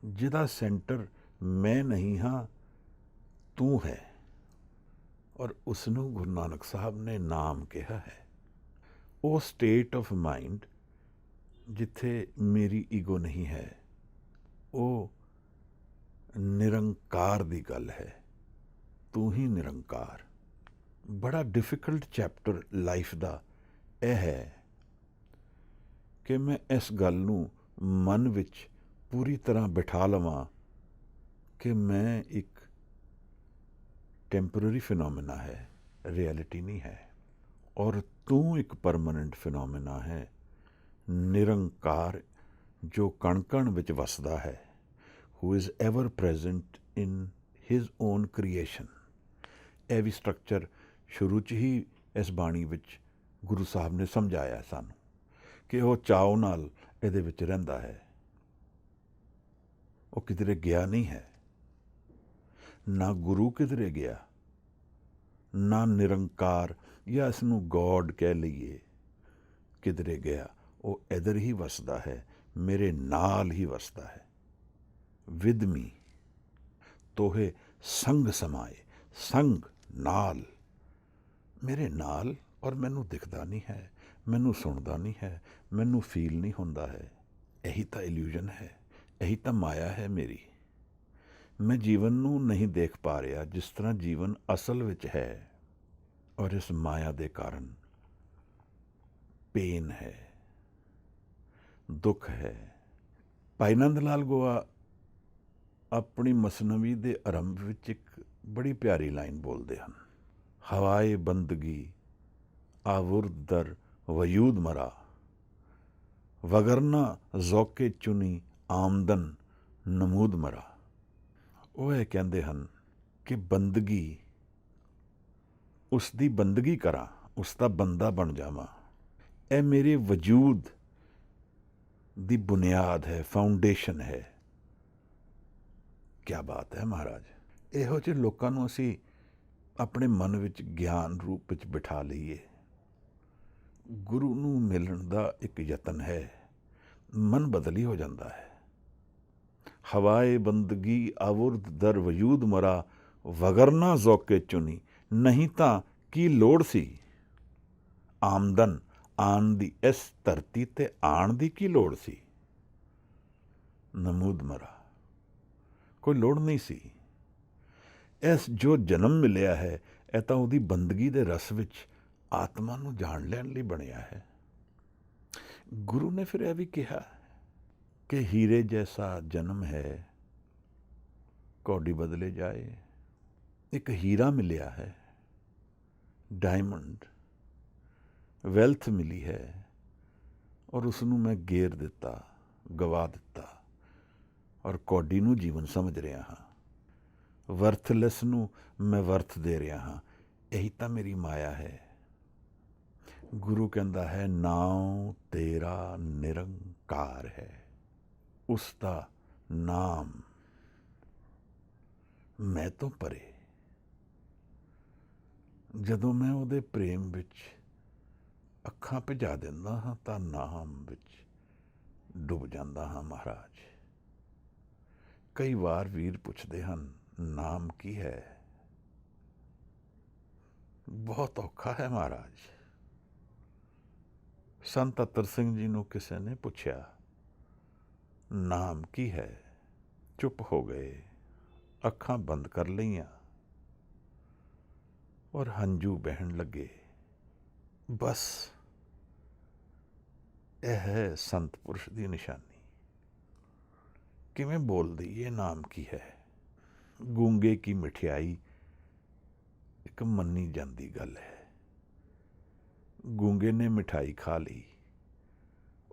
ਜਿਹਦਾ ਸੈਂਟਰ ਮੈਂ ਨਹੀਂ ਹਾਂ, ਤੂੰ ਹੈ। ਔਰ ਉਸ ਨੂੰ ਗੁਰੂ ਨਾਨਕ ਸਾਹਿਬ ਨੇ ਨਾਮ ਕਿਹਾ ਹੈ। ਉਹ ਸਟੇਟ ਆਫ ਮਾਈਂਡ ਜਿੱਥੇ ਮੇਰੀ ਈਗੋ ਨਹੀਂ ਹੈ, ਉਹ ਨਿਰੰਕਾਰ ਦੀ ਗੱਲ ਹੈ। ਤੂੰ ਹੀ ਨਿਰੰਕਾਰ। ਬੜਾ ਡਿਫਿਕਲਟ ਚੈਪਟਰ ਲਾਈਫ ਦਾ ਇਹ ਹੈ ਕਿ ਮੈਂ ਇਸ ਗੱਲ ਨੂੰ ਮਨ ਵਿੱਚ ਪੂਰੀ ਤਰ੍ਹਾਂ ਬਿਠਾ ਲਵਾਂ ਕਿ ਮੈਂ ਇੱਕ ਟੈਂਪਰਰੀ ਫਿਨੋਮੀਨਾ ਹੈ, ਰਿਐਲਿਟੀ ਨਹੀਂ ਹੈ, ਔਰ ਤੂੰ ਇੱਕ ਪਰਮਾਨੈਂਟ ਫਿਨੋਮੀਨਾ ਹੈ, ਨਿਰੰਕਾਰ ਜੋ ਕਣ-ਕਣ ਵਿੱਚ ਵਸਦਾ ਹੈ, who is ever present in his own creation। ਇਹ ਵੀ ਸਟਰਕਚਰ ਸ਼ੁਰੂ 'ਚ ਹੀ ਇਸ ਬਾਣੀ ਵਿੱਚ ਗੁਰੂ ਸਾਹਿਬ ਨੇ ਸਮਝਾਇਆ ਸਾਨੂੰ ਕਿ ਉਹ ਚਾਉ ਨਾਲ ਇਹਦੇ ਵਿੱਚ ਰਹਿੰਦਾ ਹੈ। ਉਹ ਕਿਧਰੇ ਗਿਆ ਨਹੀਂ ਹੈ, ਨਾ ਗੁਰੂ ਕਿਧਰੇ ਗਿਆ, ਨਾ ਨਿਰੰਕਾਰ ਜਾਂ ਇਸ ਨੂੰ ਗੋਡ ਕਹਿ ਲਈਏ ਕਿਧਰੇ ਗਿਆ। ਉਹ ਇੱਧਰ ਹੀ ਵਸਦਾ ਹੈ, ਮੇਰੇ ਨਾਲ ਹੀ ਵਸਦਾ ਹੈ। ਵਿਦ ਮੀ ਤੋਹੇ ਸੰਗ ਸਮਾਏ, ਸੰਗ ਨਾਲ, ਮੇਰੇ ਨਾਲ। ਔਰ ਮੈਨੂੰ ਦਿਖਦਾ ਨਹੀਂ ਹੈ, ਮੈਨੂੰ ਸੁਣਦਾ ਨਹੀਂ ਹੈ, ਮੈਨੂੰ ਫੀਲ ਨਹੀਂ ਹੁੰਦਾ ਹੈ। ਇਹੀ ਤਾਂ ਇਲਿਊਜ਼ਨ ਹੈ, ਇਹੀ ਤਾਂ ਮਾਇਆ ਹੈ ਮੇਰੀ। ਮੈਂ ਜੀਵਨ ਨੂੰ ਨਹੀਂ ਦੇਖ ਪਾ ਰਿਹਾ ਜਿਸ ਤਰ੍ਹਾਂ ਜੀਵਨ ਅਸਲ ਵਿੱਚ ਹੈ, ਔਰ ਇਸ ਮਾਇਆ ਦੇ ਕਾਰਨ ਪੇਨ ਹੈ, ਦੁੱਖ ਹੈ। ਭਾਈ ਨੰਦ ਲਾਲ ਗੋਆ ਆਪਣੀ ਮਸਨਵੀ ਦੇ ਆਰੰਭ ਵਿੱਚ ਇੱਕ ਬੜੀ ਪਿਆਰੀ ਲਾਈਨ ਬੋਲਦੇ ਹਨ, हवाए बंदगी आवर्द दर वयूद मरा, वगरना ਜ਼ੌਕੇ ਚੁਨੀ ਆਮਦਨ ਨਮੂਦ ਮਰਾ। ਉਹ ਇਹ ਕਹਿੰਦੇ ਹਨ ਕਿ ਬੰਦਗੀ, ਉਸ ਦੀ ਬੰਦਗੀ ਕਰਾਂ, ਉਸ ਦਾ ਬੰਦਾ ਬਣ ਜਾਵਾਂ, ਇਹ ਮੇਰੇ ਵਜੂਦ ਦੀ ਬੁਨਿਆਦ ਹੈ, ਫਾਊਂਡੇਸ਼ਨ ਹੈ। ਕਿਆ ਬਾਤ ਹੈ ਮਹਾਰਾਜ। ਇਹੋ ਜਿਹੇ ਲੋਕਾਂ ਨੂੰ ਅਸੀਂ ਆਪਣੇ ਮਨ ਵਿੱਚ ਗਿਆਨ ਰੂਪ ਵਿੱਚ ਬਿਠਾ ਲਈਏ। ਗੁਰੂ ਨੂੰ ਮਿਲਣ ਦਾ ਇੱਕ ਯਤਨ ਹੈ, ਮਨ ਬਦਲੀ ਹੋ ਜਾਂਦਾ ਹੈ। ਹਵਾਏ ਬੰਦਗੀ ਆਵੁਰਦ ਦਰ ਵਜੂਦ ਮਰਾ, ਵਗਰਨਾ ਜ਼ੌਕੇ ਚੁਨੀ, ਨਹੀਂ ਤਾਂ ਕੀ ਲੋੜ ਸੀ ਆਮਦਨ ਆਣ ਦੀ, ਇਸ ਧਰਤੀ ਤੇ ਆਣ ਦੀ ਕੀ ਲੋੜ ਸੀ। ਨਮੂਦ ਮਰਾ, ਕੋਈ ਲੋੜ ਨਹੀਂ ਸੀ। ਇਸ ਜੋ ਜਨਮ ਮਿਲਿਆ ਹੈ, ਇਹ ਤਾਂ ਉਹਦੀ ਬੰਦਗੀ ਦੇ ਰਸ ਵਿੱਚ ਆਤਮਾ ਨੂੰ ਜਾਣ ਲੈਣ ਲਈ ਬਣਿਆ ਹੈ। ਗੁਰੂ ਨੇ ਫਿਰ ਇਹ ਵੀ ਕਿਹਾ ਕਿ ਹੀਰੇ ਜੈਸਾ ਜਨਮ ਹੈ, ਕੌਡੀ ਬਦਲੇ ਜਾਏ। ਇੱਕ ਹੀਰਾ ਮਿਲਿਆ ਹੈ, ਡਾਇਮੰਡ, ਵੈਲਥ ਮਿਲੀ ਹੈ, ਔਰ ਉਸ ਨੂੰ ਮੈਂ ਗੇਰ ਦਿੱਤਾ, ਗਵਾ ਦਿੱਤਾ, ਔਰ ਕੌਡੀ ਨੂੰ ਜੀਵਨ ਸਮਝ ਰਿਹਾ ਹਾਂ। ਵਰਥਲੈਸ ਨੂੰ ਮੈਂ ਵਰਥ ਦੇ ਰਿਹਾ ਹਾਂ। ਇਹੀ ਤਾਂ ਮੇਰੀ ਮਾਇਆ ਹੈ। ਗੁਰੂ ਕਹਿੰਦਾ ਹੈ, ਨਾਉ ਤੇਰਾ ਨਿਰੰਕਾਰ ਹੈ। ਉਸ ਦਾ ਨਾਮ ਮੈਂ ਤੋਂ ਪਰੇ। ਜਦੋਂ ਮੈਂ ਉਹਦੇ ਪ੍ਰੇਮ ਵਿੱਚ ਅੱਖਾਂ ਭਿਜਾ ਦਿੰਦਾ ਹਾਂ ਤਾਂ ਨਾਮ ਵਿੱਚ ਡੁੱਬ ਜਾਂਦਾ ਹਾਂ ਮਹਾਰਾਜ। ਕਈ ਵਾਰ ਵੀਰ ਪੁੱਛਦੇ ਹਨ, ਨਾਮ ਕੀ ਹੈ? ਬਹੁਤ ਔਖਾ ਹੈ ਮਹਾਰਾਜ। ਸੰਤ ਅਤਰ ਸਿੰਘ ਜੀ ਨੂੰ ਕਿਸੇ ਨੇ ਪੁੱਛਿਆ, ਨਾਮ ਕੀ ਹੈ? ਚੁੱਪ ਹੋ ਗਏ, ਅੱਖਾਂ ਬੰਦ ਕਰ ਲਈਆਂ ਔਰ ਹੰਝੂ ਬਹਿਣ ਲੱਗੇ। ਬਸ ਇਹ ਹੈ ਸੰਤ ਪੁਰਸ਼ ਦੀ ਨਿਸ਼ਾਨੀ। ਕਿਵੇਂ ਬੋਲ ਦਈਏ ਨਾਮ ਕੀ ਹੈ? ਗੂੰਗੇ ਕੀ ਮਠਿਆਈ ਇੱਕ ਮੰਨੀ ਜਾਂਦੀ ਗੱਲ ਹੈ। ਗੂੰਗੇ ਨੇ ਮਿਠਾਈ ਖਾ ਲਈ,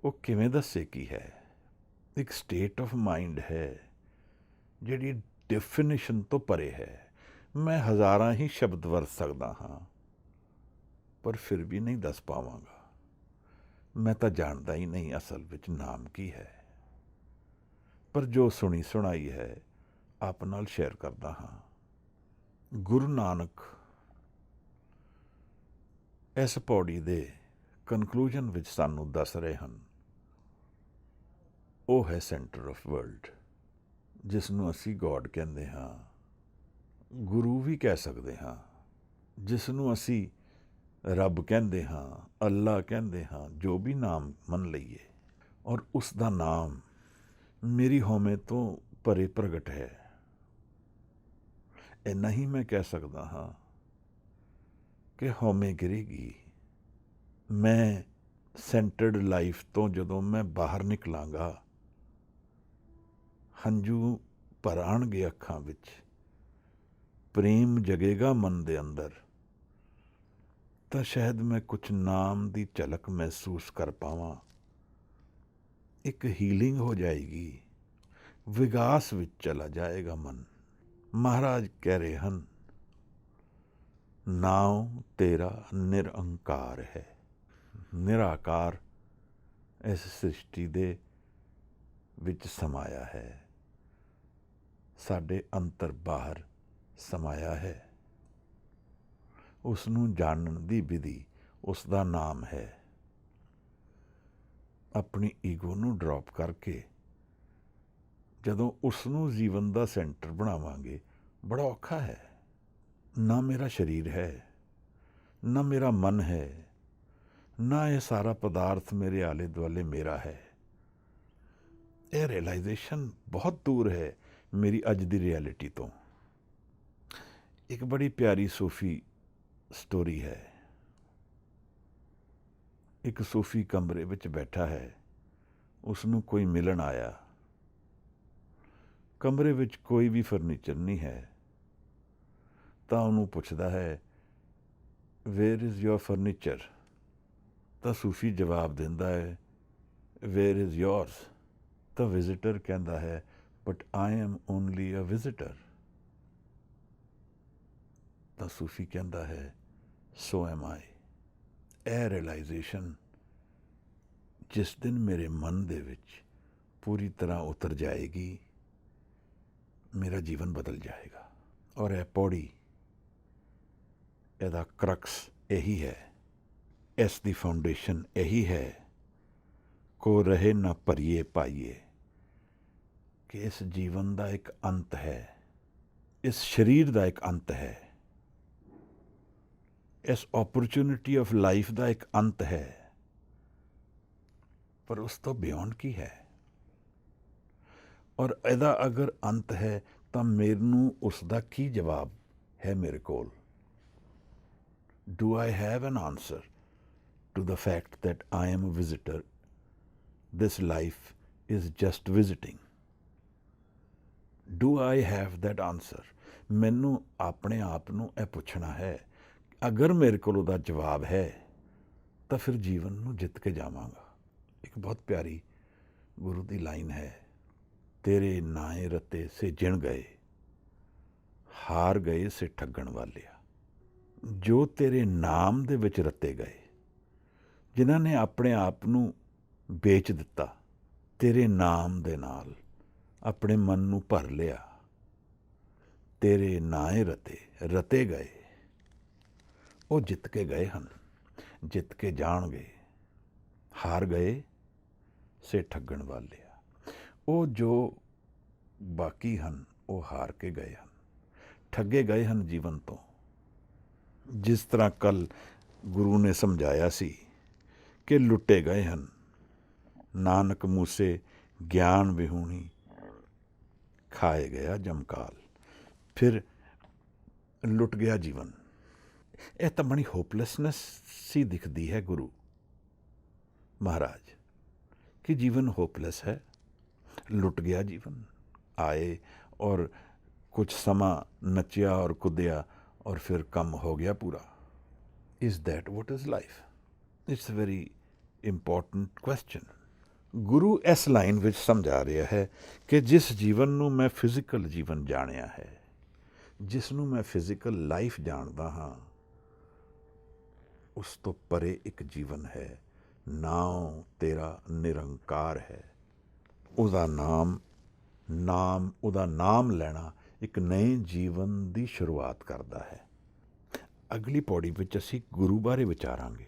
ਉਹ ਕਿਵੇਂ ਦੱਸੇ ਕੀ ਹੈ? ਇੱਕ ਸਟੇਟ ਆਫ ਮਾਈਂਡ ਹੈ ਜਿਹੜੀ ਡੈਫੀਨੇਸ਼ਨ ਤੋਂ ਪਰੇ ਹੈ। ਮੈਂ ਹਜ਼ਾਰਾਂ ਹੀ ਸ਼ਬਦ ਵਰਤ ਸਕਦਾ ਹਾਂ, ਪਰ ਫਿਰ ਵੀ ਨਹੀਂ ਦੱਸ ਪਾਵਾਂਗਾ। ਮੈਂ ਤਾਂ ਜਾਣਦਾ ਹੀ ਨਹੀਂ ਅਸਲ ਵਿੱਚ ਨਾਮ ਕੀ ਹੈ। ਪਰ ਜੋ ਸੁਣੀ ਸੁਣਾਈ ਹੈ ਆਪ ਨਾਲ ਸ਼ੇਅਰ ਕਰਦਾ ਹਾਂ। ਗੁਰੂ ਨਾਨਕ ਇਸ ਪੌੜੀ ਦੇ ਕਨਕਲੂਜਨ ਵਿੱਚ ਸਾਨੂੰ ਦੱਸ ਰਹੇ ਹਨ, ਉਹ ਹੈ ਸੈਂਟਰ ਆਫ ਵਰਲਡ, ਜਿਸ ਨੂੰ ਅਸੀਂ ਗੋਡ ਕਹਿੰਦੇ ਹਾਂ, ਗੁਰੂ ਵੀ ਕਹਿ ਸਕਦੇ ਹਾਂ, ਜਿਸ ਨੂੰ ਅਸੀਂ ਰੱਬ ਕਹਿੰਦੇ ਹਾਂ, ਅੱਲਾ ਕਹਿੰਦੇ ਹਾਂ, ਜੋ ਵੀ ਨਾਮ ਮੰਨ ਲਈਏ। ਔਰ ਉਸ ਦਾ ਨਾਮ ਮੇਰੀ ਹਉਮੈ ਤੋਂ ਪਰੇ ਪ੍ਰਗਟ ਹੈ। ਇੰਨਾ ਹੀ ਮੈਂ ਕਹਿ ਸਕਦਾ ਹਾਂ ਕਿ ਹਉਮੈ ਗਿਰੇਗੀ। ਮੈਂ ਸੈਂਟਰਡ ਲਾਈਫ ਤੋਂ ਜਦੋਂ ਮੈਂ ਬਾਹਰ ਨਿਕਲਾਂਗਾ, ਹੰਝੂ ਭਰ ਆਉਣਗੇ ਅੱਖਾਂ ਵਿੱਚ, ਪ੍ਰੇਮ ਜਗੇਗਾ ਮਨ ਦੇ ਅੰਦਰ, ਤਾਂ ਸ਼ਾਇਦ ਮੈਂ ਕੁਝ ਨਾਮ ਦੀ ਝਲਕ ਮਹਿਸੂਸ ਕਰ ਪਾਵਾਂ। ਇੱਕ ਹੀਲਿੰਗ ਹੋ ਜਾਏਗੀ, ਵਿਕਾਸ ਵਿੱਚ ਚਲਾ ਜਾਏਗਾ ਮਨ। ਮਹਾਰਾਜ ਕਹਿ ਰਹੇ ਹਨ, ਨਾਉ ਤੇਰਾ ਨਿਰੰਕਾਰ ਹੈ। ਨਿਰਾਕਾਰ ਇਸ ਸ੍ਰਿਸ਼ਟੀ ਦੇ ਵਿੱਚ ਸਮਾਇਆ ਹੈ, ਸਾਡੇ ਅੰਤਰ ਬਾਹਰ ਸਮਾਇਆ ਹੈ। ਉਸ ਨੂੰ ਜਾਣਨ ਦੀ ਵਿਧੀ ਉਸ ਦਾ ਨਾਮ ਹੈ। ਆਪਣੀ ਈਗੋ ਨੂੰ ਡ੍ਰੌਪ ਕਰਕੇ ਜਦੋਂ ਉਸ ਨੂੰ ਜੀਵਨ ਦਾ ਸੈਂਟਰ ਬਣਾਵਾਂਗੇ, ਬੜਾ ਔਖਾ ਹੈ। ਨਾ ਮੇਰਾ ਸਰੀਰ ਹੈ, ਨਾ ਮੇਰਾ ਮਨ ਹੈ, ਨਾ ਇਹ ਸਾਰਾ ਪਦਾਰਥ ਮੇਰੇ ਆਲੇ ਦੁਆਲੇ ਮੇਰਾ ਹੈ। ਇਹ ਰਿਅਲਾਈਜ਼ੇਸ਼ਨ ਬਹੁਤ ਦੂਰ ਹੈ ਮੇਰੀ ਅੱਜ ਦੀ ਰਿਐਲਿਟੀ ਤੋਂ। ਇੱਕ ਬੜੀ ਪਿਆਰੀ ਸੂਫੀ ਸਟੋਰੀ ਹੈ। ਇੱਕ ਸੂਫੀ ਕਮਰੇ ਵਿੱਚ ਬੈਠਾ ਹੈ, ਉਸ ਨੂੰ ਕੋਈ ਮਿਲਣ ਆਇਆ। ਕਮਰੇ ਵਿੱਚ ਕੋਈ ਵੀ ਫਰਨੀਚਰ ਨਹੀਂ ਹੈ, ਤਾਂ ਉਹਨੂੰ ਪੁੱਛਦਾ ਹੈ ਵੇਅਰ ਇਜ਼ योर ਫਰਨੀਚਰ? ਤਾਂ ਸੂਫੀ ਜਵਾਬ ਦਿੰਦਾ ਹੈ, ਵੇਅਰ ਇਜ਼ yours? ਤਾਂ ਵਿਜ਼ਿਟਰ ਕਹਿੰਦਾ ਹੈ, but I am only a visitor. ਤਾਂ ਸੂਫੀ ਕਹਿੰਦਾ ਹੈ, ਸੋ ਐਮ ਆਈ। ਇਹ ਰਿਅਲਾਈਜ਼ੇਸ਼ਨ ਜਿਸ ਦਿਨ ਮੇਰੇ ਮਨ ਦੇ ਵਿੱਚ ਪੂਰੀ ਤਰ੍ਹਾਂ ਉਤਰ ਜਾਏਗੀ, ਮੇਰਾ ਜੀਵਨ ਬਦਲ ਜਾਏਗਾ। ਔਰ ਇਹ ਪੌੜੀ, ਇਹਦਾ ਕਰਕਸ ਇਹੀ ਹੈ, ਇਸ ਦੀ ਫਾਊਂਡੇਸ਼ਨ ਇਹੀ ਹੈ, ਕੋ ਰਹੇ ਨਾ ਭਰੀਏ ਪਾਈਏ, ਕਿ ਇਸ ਜੀਵਨ ਦਾ ਇੱਕ ਅੰਤ ਹੈ, ਇਸ ਸਰੀਰ ਦਾ ਇੱਕ ਅੰਤ ਹੈ, ਇਸ ਓਪਰਚੁਨਿਟੀ ਆਫ ਲਾਈਫ ਦਾ ਇੱਕ ਅੰਤ ਹੈ, ਪਰ ਉਸ ਤੋਂ ਬਿਯੋਂਡ ਕੀ ਹੈ? ਔਰ ਇਹਦਾ ਅਗਰ ਅੰਤ ਹੈ ਤਾਂ ਮੈਨੂੰ ਉਸ ਦਾ ਕੀ ਜਵਾਬ ਹੈ ਮੇਰੇ ਕੋਲ? Do I have an answer to the fact that I am a visitor? This life is just visiting. Do I have that answer? ਮੈਨੂੰ ਆਪਣੇ ਆਪ ਨੂੰ ਇਹ ਪੁੱਛਣਾ ਹੈ। ਅਗਰ ਮੇਰੇ ਕੋਲ ਉਹਦਾ ਜਵਾਬ ਹੈ ਤਾਂ ਫਿਰ ਜੀਵਨ ਨੂੰ ਜਿੱਤ ਕੇ ਜਾਵਾਂਗਾ। ਇੱਕ ਬਹੁਤ ਪਿਆਰੀ ਗੁਰੂ ਦੀ ਲਾਈਨ ਹੈ, ਤੇਰੇ ਨਾਏ ਰਤੇ ਸੇ ਜਿਣ ਗਏ, ਹਾਰ ਗਏ ਸੇ ਠੱਗਣ ਵਾਲਿਆ। ਜੋ ਤੇਰੇ ਨਾਮ ਦੇ ਵਿੱਚ ਰਤੇ ਗਏ, ਜਿਨ੍ਹਾਂ ਨੇ ਆਪਣੇ ਆਪ ਨੂੰ ਵੇਚ ਦਿੱਤਾ, ਤੇਰੇ ਨਾਮ ਦੇ ਨਾਲ ਆਪਣੇ ਮਨ ਨੂੰ ਭਰ ਲਿਆ, ਤੇਰੇ ਨਾਏ ਰਤੇ ਗਏ, ਉਹ ਜਿੱਤ ਕੇ ਗਏ ਹਨ, ਜਿੱਤ ਕੇ ਜਾਣਗੇ। ਹਾਰ ਗਏ ਸੇ ਠੱਗਣ ਵਾਲਿਆ। ਉਹ ਜੋ ਬਾਕੀ ਹਨ ਉਹ ਹਾਰ ਕੇ ਗਏ ਹਨ, ਠੱਗੇ ਗਏ ਹਨ ਜੀਵਨ ਤੋਂ। ਜਿਸ ਤਰ੍ਹਾਂ ਕੱਲ ਗੁਰੂ ਨੇ ਸਮਝਾਇਆ ਸੀ ਕਿ ਲੁੱਟੇ ਗਏ ਹਨ, ਨਾਨਕ ਮੂਸੇ ਗਿਆਨ ਵਿਹੂਣੀ ਖਾਏ ਗਿਆ ਜਮਕਾਲ। ਫਿਰ ਲੁੱਟ ਗਿਆ ਜੀਵਨ। ਇਹ ਤਾਂ ਬੜੀ ਹੋਪਲੈਸਨੈਸ ਸੀ ਦਿਖਦੀ ਹੈ ਗੁਰੂ ਮਹਾਰਾਜ, ਕਿ ਜੀਵਨ ਹੋਪਲੈਸ ਹੈ, ਲੁੱਟ ਗਿਆ ਜੀਵਨ। ਆਏ ਔਰ ਕੁਝ ਸਮਾਂ ਨੱਚਿਆ ਔਰ ਕੁੱਦਿਆ ਔਰ ਫਿਰ ਕੰਮ ਹੋ ਗਿਆ ਪੂਰਾ। Is that what is life? It's a very important question. Guru ਇਸ ਲਾਈਨ ਵਿੱਚ ਸਮਝਾ ਰਿਹਾ ਹੈ ਕਿ ਜਿਸ ਜੀਵਨ ਨੂੰ ਮੈਂ ਫਿਜ਼ੀਕਲ ਜੀਵਨ ਜਾਣਿਆ ਹੈ, ਜਿਸ ਨੂੰ ਮੈਂ ਫਿਜ਼ੀਕਲ ਲਾਈਫ ਜਾਣਦਾ ਹਾਂ, ਉਸ ਤੋਂ ਪਰੇ ਇੱਕ ਜੀਵਨ ਹੈ। ਨਾਮ ਤੇਰਾ ਨਿਰੰਕਾਰ ਹੈ। ਉਹਦਾ ਨਾਮ ਲੈਣਾ ਇੱਕ ਨਵੇਂ ਜੀਵਨ ਦੀ ਸ਼ੁਰੂਆਤ ਕਰਦਾ ਹੈ। ਅਗਲੀ ਪੌੜੀ ਵਿੱਚ ਅਸੀਂ ਗੁਰੂ ਬਾਰੇ ਵਿਚਾਰਾਂਗੇ,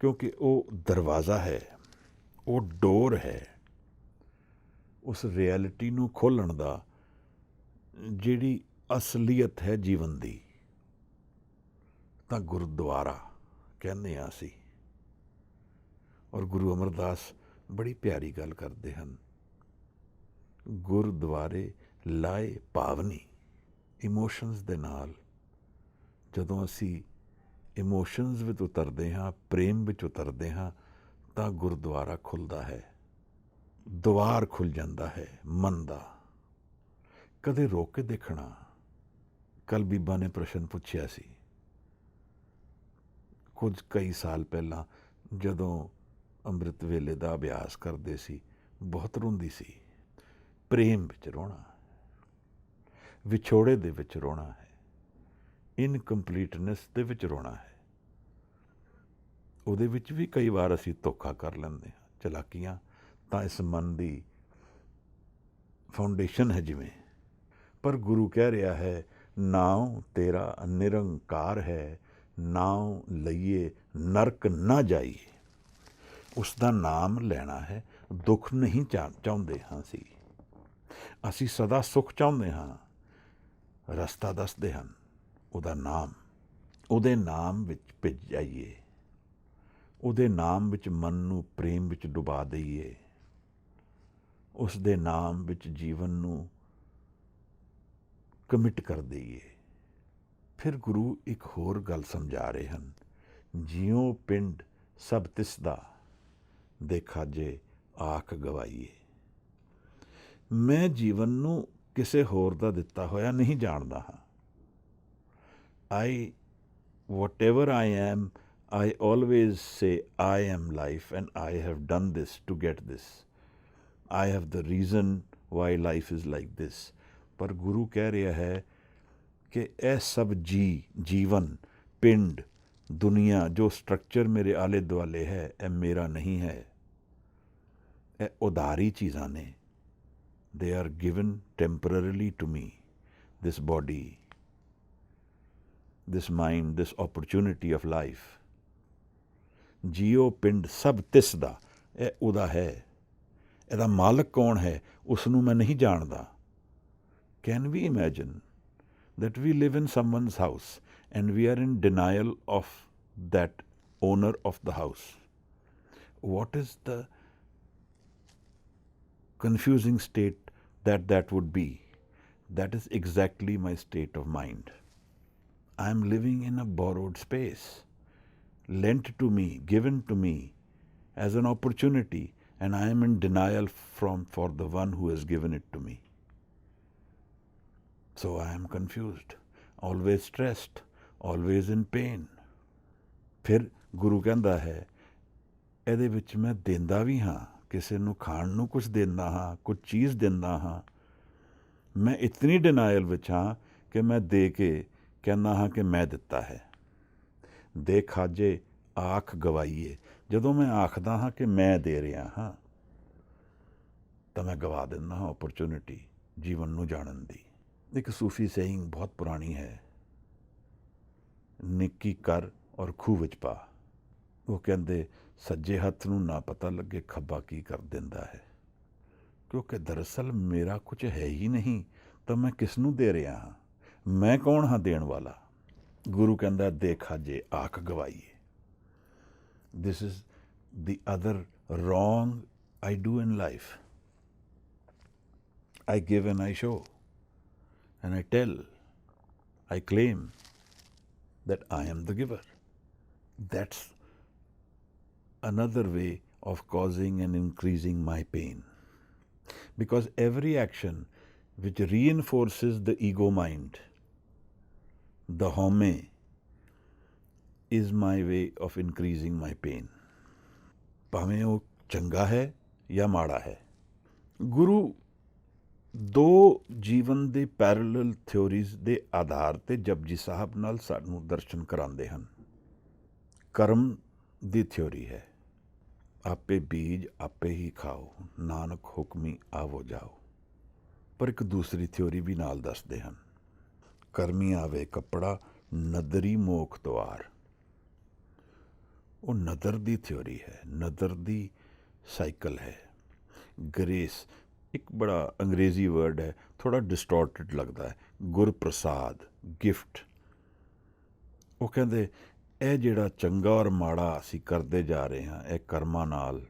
ਕਿਉਂਕਿ ਉਹ ਦਰਵਾਜ਼ਾ ਹੈ, ਉਹ ਡੋਰ ਹੈ ਉਸ ਰਿਐਲਿਟੀ ਨੂੰ ਖੋਲ੍ਹਣ ਦਾ, ਜਿਹੜੀ ਅਸਲੀਅਤ ਹੈ ਜੀਵਨ ਦੀ। ਤਾਂ ਗੁਰਦੁਆਰਾ ਕਹਿੰਦੇ ਹਾਂ ਅਸੀਂ। ਔਰ ਗੁਰੂ ਅਮਰਦਾਸ ਬੜੀ ਪਿਆਰੀ ਗੱਲ ਕਰਦੇ ਹਨ, ਗੁਰਦੁਆਰੇ ਲਾਏ ਭਾਵਨੀ। ਇਮੋਸ਼ਨਸ ਦੇ ਨਾਲ ਜਦੋਂ ਅਸੀਂ ਇਮੋਸ਼ਨਸ ਵਿੱਚ ਉਤਰਦੇ ਹਾਂ, ਪ੍ਰੇਮ ਵਿੱਚ ਉਤਰਦੇ ਹਾਂ, ਤਾਂ ਗੁਰਦੁਆਰਾ ਖੁੱਲ੍ਹਦਾ ਹੈ, ਦੁਆਰ ਖੁੱਲ੍ਹ ਜਾਂਦਾ ਹੈ ਮਨ ਦਾ। ਕਦੇ ਰੋਕ ਕੇ ਦੇਖਣਾ। ਕੱਲ ਬੀਬਾ ਨੇ ਪ੍ਰਸ਼ਨ ਪੁੱਛਿਆ ਸੀ, ਕਈ ਸਾਲ ਪਹਿਲਾਂ ਜਦੋਂ ਅੰਮ੍ਰਿਤ ਵੇਲੇ ਦਾ ਅਭਿਆਸ ਕਰਦੇ ਸੀ, ਬਹੁਤ ਰੋਂਦੀ ਸੀ। ਪ੍ਰੇਮ ਵਿੱਚ ਰੋਣਾ, ਵਿਛੋੜੇ ਦੇ ਵਿੱਚ ਰੋਣਾ ਹੈ, ਇਨਕੰਪਲੀਟਨੈਸ ਦੇ ਵਿੱਚ ਰੋਣਾ ਹੈ। ਉਹਦੇ ਵਿੱਚ ਵੀ ਕਈ ਵਾਰ ਅਸੀਂ ਧੋਖਾ ਕਰ ਲੈਂਦੇ ਹਾਂ, ਚਲਾਕੀਆਂ। ਤਾਂ ਇਸ ਮਨ ਦੀ ਫਾਊਂਡੇਸ਼ਨ ਹੈ ਜਿਵੇਂ। ਪਰ ਗੁਰੂ ਕਹਿ ਰਿਹਾ ਹੈ, ਨਾਉ ਤੇਰਾ ਨਿਰੰਕਾਰ ਹੈ, ਨਾਉ ਲਈਏ ਨਰਕ ਨਾ ਜਾਈਏ। ਉਸ ਦਾ ਨਾਮ ਲੈਣਾ ਹੈ। ਦੁੱਖ ਨਹੀਂ ਚਾਹੁੰਦੇ ਹਾਂ ਅਸੀਂ ਸਦਾ ਸੁੱਖ ਚਾਹੁੰਦੇ ਹਾਂ। ਰਸਤਾ ਦੱਸਦੇ ਹਨ ਉਹਦਾ ਨਾਮ। ਉਹਦੇ ਨਾਮ ਵਿੱਚ ਭਿੱਜ ਜਾਈਏ, ਉਹਦੇ ਨਾਮ ਵਿੱਚ ਮਨ ਨੂੰ ਪ੍ਰੇਮ ਵਿੱਚ ਡੁਬਾ ਦਈਏ, ਉਸ ਦੇ ਨਾਮ ਵਿੱਚ ਜੀਵਨ ਨੂੰ ਕਮਿਟ ਕਰ ਦਈਏ। ਫਿਰ ਗੁਰੂ ਇੱਕ ਹੋਰ ਗੱਲ ਸਮਝਾ ਰਹੇ ਹਨ, ਜਿਉਂ ਪਿੰਡ ਸਭ ਤਿਸਦਾ, ਦੇਖਾ ਜੇ ਆਖ ਗਵਾਈਏ। ਮੈਂ ਜੀਵਨ ਨੂੰ ਕਿਸੇ ਹੋਰ ਦਾ ਦਿੱਤਾ ਹੋਇਆ ਨਹੀਂ ਜਾਣਦਾ ਹਾਂ। ਆਈ whatever I am, I always say I am life and I have done this to get this. I have the reason why life is like this. ਪਰ ਗੁਰੂ ਕਹਿ ਰਿਹਾ ਹੈ ਕਿ ਇਹ ਸਭ ਜੀਵਨ, ਪਿੰਡ, ਦੁਨੀਆ, ਜੋ ਸਟਰਕਚਰ ਮੇਰੇ ਆਲੇ ਦੁਆਲੇ ਹੈ, ਇਹ ਮੇਰਾ ਨਹੀਂ ਹੈ। ਇਹ ਉਧਾਰੀ ਚੀਜ਼ਾਂ ਨੇ। They are given temporarily to me. This body, this mind, this opportunity of life. JIO ਪਿੰਡ ਸਭ ਤਿਸ ਦਾ, ਇਹ ਉਹਦਾ ਹੈ। ਇਹਦਾ ਮਾਲਕ ਕੌਣ ਹੈ, ਉਸ ਨੂੰ ਮੈਂ ਨਹੀਂ ਜਾਣਦਾ। Can we imagine that we live in someone's house and we are in denial of that owner of the house? What is the confusing state that would be? That is exactly my state of mind. I am living in a borrowed space, lent to me, given to me as an opportunity, and I am in denial for the one who has given it to me. So I am confused, always stressed, always in pain. ਫਿਰ ਗੁਰੂ ਕਹਿੰਦਾ ਹੈ ਇਹਦੇ ਵਿੱਚ ਮੈਂ ਦਿੰਦਾ ਵੀ ਹਾਂ, ਕਿਸੇ ਨੂੰ ਖਾਣ ਨੂੰ ਕੁਝ ਦਿੰਦਾ ਹਾਂ, ਕੁਝ ਚੀਜ਼ ਦਿੰਦਾ ਹਾਂ। ਮੈਂ ਇਤਨੀ ਡਿਨਾਇਲ ਵਿੱਚ ਹਾਂ ਕਿ ਮੈਂ ਦੇ ਕੇ ਕਹਿੰਦਾ ਹਾਂ ਕਿ ਮੈਂ ਦਿੱਤਾ ਹੈ। ਦੇ ਖਾਜੇ ਆਖ ਗਵਾਈਏ। ਜਦੋਂ ਮੈਂ ਆਖਦਾ ਹਾਂ ਕਿ ਮੈਂ ਦੇ ਰਿਹਾ ਹਾਂ ਤਾਂ ਮੈਂ ਗਵਾ ਦਿੰਦਾ ਹਾਂ ਓਪਰਚੁਨਿਟੀ ਜੀਵਨ ਨੂੰ ਜਾਣਨ ਦੀ। ਇੱਕ ਸੂਫੀ ਸੇਇੰਗ ਬਹੁਤ ਪੁਰਾਣੀ ਹੈ, ਨਿੱਕੀ ਕਰ ਔਰ ਖੂਹ ਵਿੱਚ ਪਾ। ਉਹ ਕਹਿੰਦੇ ਸੱਜੇ ਹੱਥ ਨੂੰ ਨਾ ਪਤਾ ਲੱਗੇ ਖੱਬਾ ਕੀ ਕਰ ਦਿੰਦਾ ਹੈ, ਕਿਉਂਕਿ ਦਰਅਸਲ ਮੇਰਾ ਕੁਝ ਹੈ ਹੀ ਨਹੀਂ ਤਾਂ ਮੈਂ ਕਿਸ ਨੂੰ ਦੇ ਰਿਹਾ ਹਾਂ? ਮੈਂ ਕੌਣ ਹਾਂ ਦੇਣ ਵਾਲਾ? ਗੁਰੂ ਕਹਿੰਦਾ ਦੇ ਖਾਜੇ ਆਖ ਗਵਾਈਏ। This is the other wrong I do in life. I give and I show. And I tell, I claim that I am the giver. That's another way of causing and increasing my pain. Because every action which reinforces the ego mind, the home, is my way of increasing my pain. ਭਾਵੇਂ ਉਹ ਚੰਗਾ ਹੈ ਜਾਂ ਮਾੜਾ ਹੈ। ਗੁਰੂ ਦੋ ਜੀਵਨ ਦੇ parallel ਥਿਓਰੀਜ਼ ਦੇ ਆਧਾਰ 'ਤੇ ਜਪਜੀ ਸਾਹਿਬ ਨਾਲ ਸਾਨੂੰ ਦਰਸ਼ਨ ਕਰਾਉਂਦੇ ਹਨ। ਕਰਮ ਦੀ ਥਿਓਰੀ ਹੈ, ਆਪੇ ਬੀਜ ਆਪੇ ਹੀ ਖਾਓ, ਨਾਨਕ ਹੁਕਮੀ ਆਵੋ ਜਾਓ। ਪਰ ਇੱਕ ਦੂਸਰੀ ਥਿਓਰੀ ਵੀ ਨਾਲ ਦੱਸਦੇ ਹਨ, ਕਰਮੀ ਆਵੇ ਕੱਪੜਾ ਨਦਰੀ ਮੋਖ ਦੁਆਰ। ਉਹ ਨਦਰ ਦੀ ਥਿਓਰੀ ਹੈ, ਨਦਰ ਦੀ ਸਾਈਕਲ ਹੈ। ਗ੍ਰੇਸ ਇੱਕ ਬੜਾ ਅੰਗਰੇਜ਼ੀ ਵਰਡ ਹੈ, ਥੋੜ੍ਹਾ ਡਿਸਟੋਰਟਡ ਲੱਗਦਾ ਹੈ। ਗੁਰਪ੍ਰਸਾਦ, ਗਿਫਟ। ਉਹ ਕਹਿੰਦੇ ਇਹ ਜਿਹੜਾ ਚੰਗਾ ਔਰ ਮਾੜਾ ਅਸੀਂ ਕਰਦੇ ਜਾ ਰਹੇ ਹਾਂ, ਇਹ ਕਰਮਾਂ ਨਾਲ,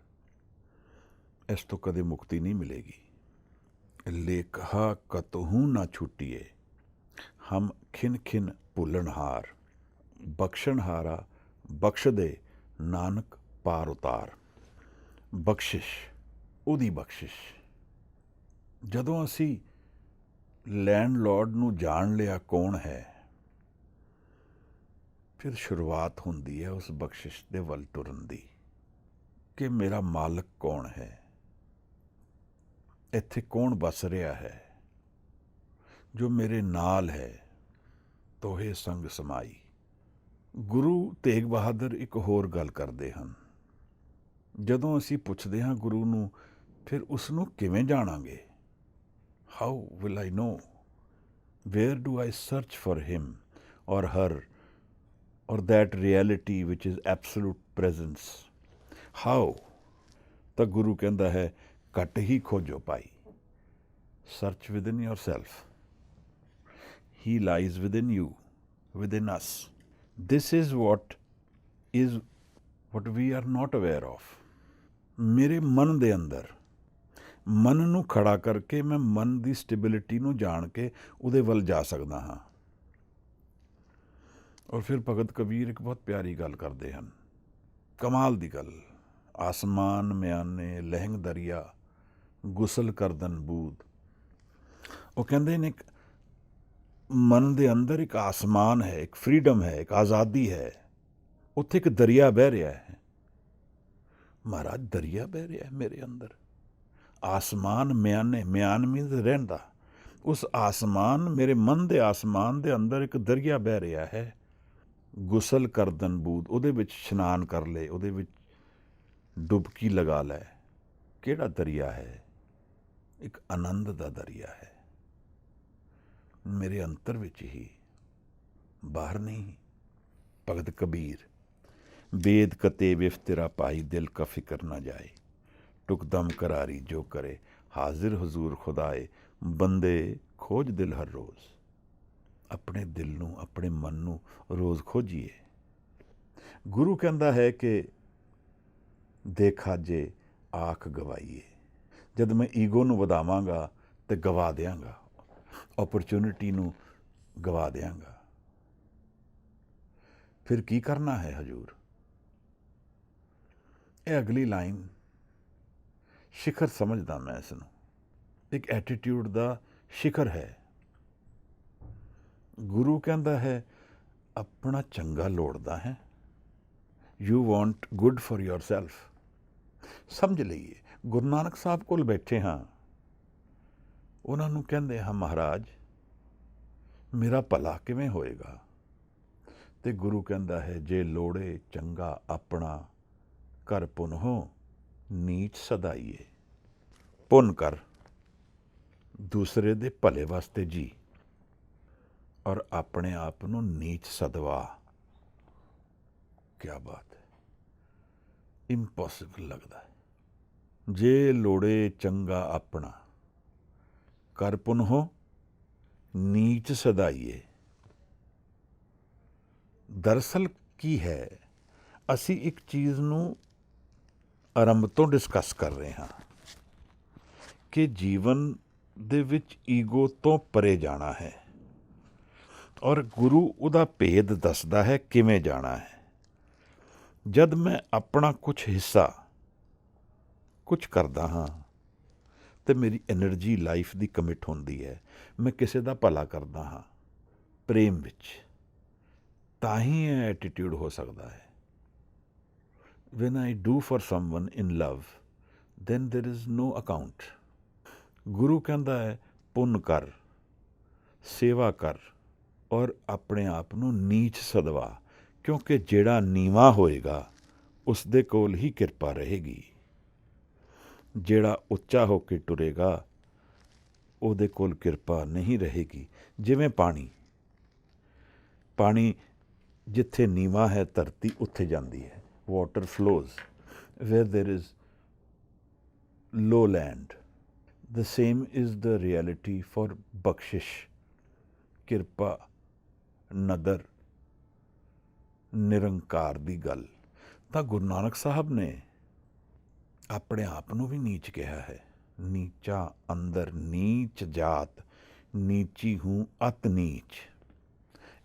ਇਸ ਤੋਂ ਕਦੇ ਮੁਕਤੀ ਨਹੀਂ ਮਿਲੇਗੀ। ਲੇਖਾ ਕਤਹੂ ਨਾ ਛੁੱਟੀਏ, ਹਮ ਖਿਨ ਖਿਨ ਭੁੱਲਣਹਾਰ, ਬਖਸ਼ਣਹਾਰਾ ਬਖਸ਼ ਦੇ ਨਾਨਕ ਪਾਰ ਉਤਾਰ। ਬਖਸ਼ਿਸ਼, ਉਹਦੀ ਬਖਸ਼ਿਸ਼। ਜਦੋਂ ਅਸੀਂ ਲੈਂਡਲੋਰਡ ਨੂੰ ਜਾਣ ਲਿਆ ਕੌਣ ਹੈ, ਫਿਰ ਸ਼ੁਰੂਆਤ ਹੁੰਦੀ ਹੈ ਉਸ ਬਖਸ਼ਿਸ਼ ਦੇ ਵੱਲ ਤੁਰਨ ਦੀ, ਕਿ ਮੇਰਾ ਮਾਲਕ ਕੌਣ ਹੈ, ਇੱਥੇ ਕੌਣ ਵਸ ਰਿਹਾ ਹੈ, ਜੋ ਮੇਰੇ ਨਾਲ ਹੈ, ਤੋਹੇ ਸੰਗ ਸਮਾਈ। ਗੁਰੂ ਤੇਗ ਬਹਾਦਰ ਇੱਕ ਹੋਰ ਗੱਲ ਕਰਦੇ ਹਨ। ਜਦੋਂ ਅਸੀਂ ਪੁੱਛਦੇ ਹਾਂ ਗੁਰੂ ਨੂੰ, ਫਿਰ ਉਸ ਨੂੰ ਕਿਵੇਂ ਜਾਣਾਂਗੇ? How will I know? Where do I search for him or her or that reality ਵਿਚ ਇਜ਼ ਐਬਸੋਲੂਟ ਪ੍ਰੈਜ਼ੈਂਸ? ਹਾਊ? ਤਾਂ ਗੁਰੂ ਕਹਿੰਦਾ ਹੈ ਘੱਟ ਹੀ ਖੋਜੋ ਭਾਈ, search within yourself. He lies within you, within us. This is what we are not aware of. ਮੇਰੇ ਮਨ ਦੇ ਅੰਦਰ, ਮਨ ਨੂੰ ਖੜਾ ਕਰਕੇ ਮੈਂ ਮਨ ਦੀ ਸਟੇਬਿਲਿਟੀ ਨੂੰ ਜਾਣ ਕੇ ਉਹਦੇ ਵੱਲ ਜਾ ਸਕਦਾ ਹਾਂ। ਔਰ ਫਿਰ ਭਗਤ ਕਬੀਰ ਇੱਕ ਬਹੁਤ ਪਿਆਰੀ ਗੱਲ ਕਰਦੇ ਹਨ, ਕਮਾਲ ਦੀ ਗੱਲ। ਆਸਮਾਨ ਮਿਆਨੇ ਲਹਿੰਗ ਦਰਿਆ ਗੁਸਲ ਕਰਦਨ ਬੂਦ। ਉਹ ਕਹਿੰਦੇ ਨੇ ਮਨ ਦੇ ਅੰਦਰ ਇੱਕ ਆਸਮਾਨ ਹੈ, ਇੱਕ ਫਰੀडम ਹੈ, ਇੱਕ ਆਜ਼ਾਦੀ ਹੈ। ਉੱਥੇ ਇੱਕ ਦਰਿਆ ਬਹਿ ਰਿਹਾ ਹੈ। ਮਹਾਰਾਜ, ਦਰਿਆ ਬਹਿ ਰਿਹਾ ਹੈ ਮੇਰੇ ਅੰਦਰ। ਆਸਮਾਨ ਮਿਆਨ ਮੀਨਸ ਰਹਿੰਦਾ। ਉਸ ਆਸਮਾਨ, ਮੇਰੇ ਮਨ ਦੇ ਆਸਮਾਨ ਦੇ ਅੰਦਰ ਇੱਕ ਦਰਿਆ ਬਹਿ ਰਿਹਾ ਹੈ। ਗੁਸਲ ਕਰਦਨ ਬੂਦ, ਉਹਦੇ ਵਿੱਚ ਇਸ਼ਨਾਨ ਕਰ ਲੈ, ਉਹਦੇ ਵਿੱਚ ਡੁਬਕੀ ਲਗਾ ਲੈ। ਕਿਹੜਾ ਦਰਿਆ ਹੈ? ਇੱਕ ਆਨੰਦ ਦਾ ਦਰਿਆ ਹੈ, ਮੇਰੇ ਅੰਤਰ ਵਿੱਚ ਹੀ, ਬਾਹਰ ਨਹੀਂ। ਭਗਤ ਕਬੀਰ, बेद कते विफ्तिरा पाई दिल का फिक्र ना जाए, टुकदम करारी जो करे हाजिर हजूर खुदाए, बंदे खोज दिल हर रोज़। अपने दिल नूं, अपने मन नूं रोज़ खोजिए। गुरु कहता है कि देखा जे आख गवाईए। जद मैं ईगो नूं वधावांगा तो गवा देंगा, अपॉर्चुनिटी नूं गवा देंगा। फिर की करना है हजूर? ਇਹ ਅਗਲੀ ਲਾਈਨ ਸ਼ਿਖਰ ਸਮਝਦਾ ਮੈਂ ਇਸ ਨੂੰ, ਇੱਕ ਐਟੀਟਿਊਡ ਦਾ ਸ਼ਿਖਰ ਹੈ। ਗੁਰੂ ਕਹਿੰਦਾ ਹੈ ਆਪਣਾ ਚੰਗਾ ਲੋੜਦਾ ਹੈ। You want good for yourself। ਸਮਝ ਲਈਏ, ਗੁਰੂ ਨਾਨਕ ਸਾਹਿਬ ਕੋਲ ਬੈਠੇ ਹਾਂ, ਉਹਨਾਂ ਨੂੰ ਕਹਿੰਦੇ ਹਾਂ ਮਹਾਰਾਜ ਮੇਰਾ ਭਲਾ ਕਿਵੇਂ ਹੋਏਗਾ? ਤੇ ਗੁਰੂ ਕਹਿੰਦਾ ਹੈ ਜੇ ਲੋੜੇ ਚੰਗਾ ਆਪਣਾ, ਕਰ ਪੁੰਨ ਹੋ ਨੀਚ ਸਦਾਈਏ। ਪੁੰਨ ਕਰ, ਦੂਸਰੇ ਦੇ ਭਲੇ ਵਾਸਤੇ ਜੀ, ਔਰ ਆਪਣੇ ਆਪ ਨੂੰ ਨੀਚ ਸਦਵਾ। ਕਿਆ ਬਾਤ ਹੈ, ਇੰਪੋਸੀਬਲ ਲੱਗਦਾ ਹੈ। ਜੇ ਲੋੜੇ ਚੰਗਾ ਆਪਣਾ, ਕਰ ਪੁੰਨ ਹੋ ਨੀਚ ਸਦਾਈਏ। ਦਰਅਸਲ ਕੀ ਹੈ, ਅਸੀਂ ਇੱਕ ਚੀਜ਼ ਨੂੰ ਆਰੰਭ ਤੋਂ ਡਿਸਕਸ ਕਰ ਰਹੇ ਹਾਂ ਕਿ ਜੀਵਨ ਦੇ ਵਿੱਚ ਈਗੋ ਤੋਂ ਪਰੇ ਜਾਣਾ ਹੈ, ਔਰ ਗੁਰੂ ਉਹਦਾ ਭੇਦ ਦੱਸਦਾ ਹੈ ਕਿਵੇਂ ਜਾਣਾ ਹੈ। ਜਦ ਮੈਂ ਆਪਣਾ ਕੁਝ ਹਿੱਸਾ ਕੁਝ ਕਰਦਾ ਹਾਂ ਤੇ ਮੇਰੀ ਐਨਰਜੀ ਲਾਈਫ ਦੀ ਕਮਿਟ ਹੁੰਦੀ ਹੈ, ਮੈਂ ਕਿਸੇ ਦਾ ਭਲਾ ਕਰਦਾ ਹਾਂ ਪ੍ਰੇਮ ਵਿੱਚ, ਤਾਂ ਹੀ ਇਹ ਐਟੀਟਿਊਡ ਹੋ ਸਕਦਾ ਹੈ। When I do for someone in love, then there is no account. ਗੁਰੂ ਕਹਿੰਦਾ ਹੈ ਪੁੰਨ ਕਰ, ਸੇਵਾ ਕਰ, ਔਰ ਆਪਣੇ ਆਪ ਨੂੰ ਨੀਚ ਸਦਵਾ, ਕਿਉਂਕਿ ਜਿਹੜਾ ਨੀਵਾਂ ਹੋਏਗਾ ਉਸ ਦੇ ਕੋਲ ਹੀ ਕਿਰਪਾ ਰਹੇਗੀ। ਜਿਹੜਾ ਉੱਚਾ ਹੋ ਕੇ ਟੁਰੇਗਾ ਉਹਦੇ ਕੋਲ ਕਿਰਪਾ ਨਹੀਂ ਰਹੇਗੀ। ਜਿਵੇਂ ਪਾਣੀ ਜਿੱਥੇ ਨੀਵਾਂ ਹੈ ਧਰਤੀ, ਉੱਥੇ ਜਾਂਦੀ ਹੈ। Water flows where there is low land. The same is the reality for ਬਖਸ਼ਿਸ਼, ਕਿਰਪਾ, ਨਦਰ, ਨਿਰੰਕਾਰ ਦੀ ਗੱਲ। ਤਾਂ ਗੁਰੂ ਨਾਨਕ ਸਾਹਿਬ ਨੇ ਆਪਣੇ ਆਪ ਨੂੰ ਵੀ ਨੀਚ ਕਿਹਾ ਹੈ। ਨੀਚਾ ਅੰਦਰ ਨੀਚ ਜਾਤ, ਨੀਚੀ ਹੂੰ ਅਤ ਨੀਚ।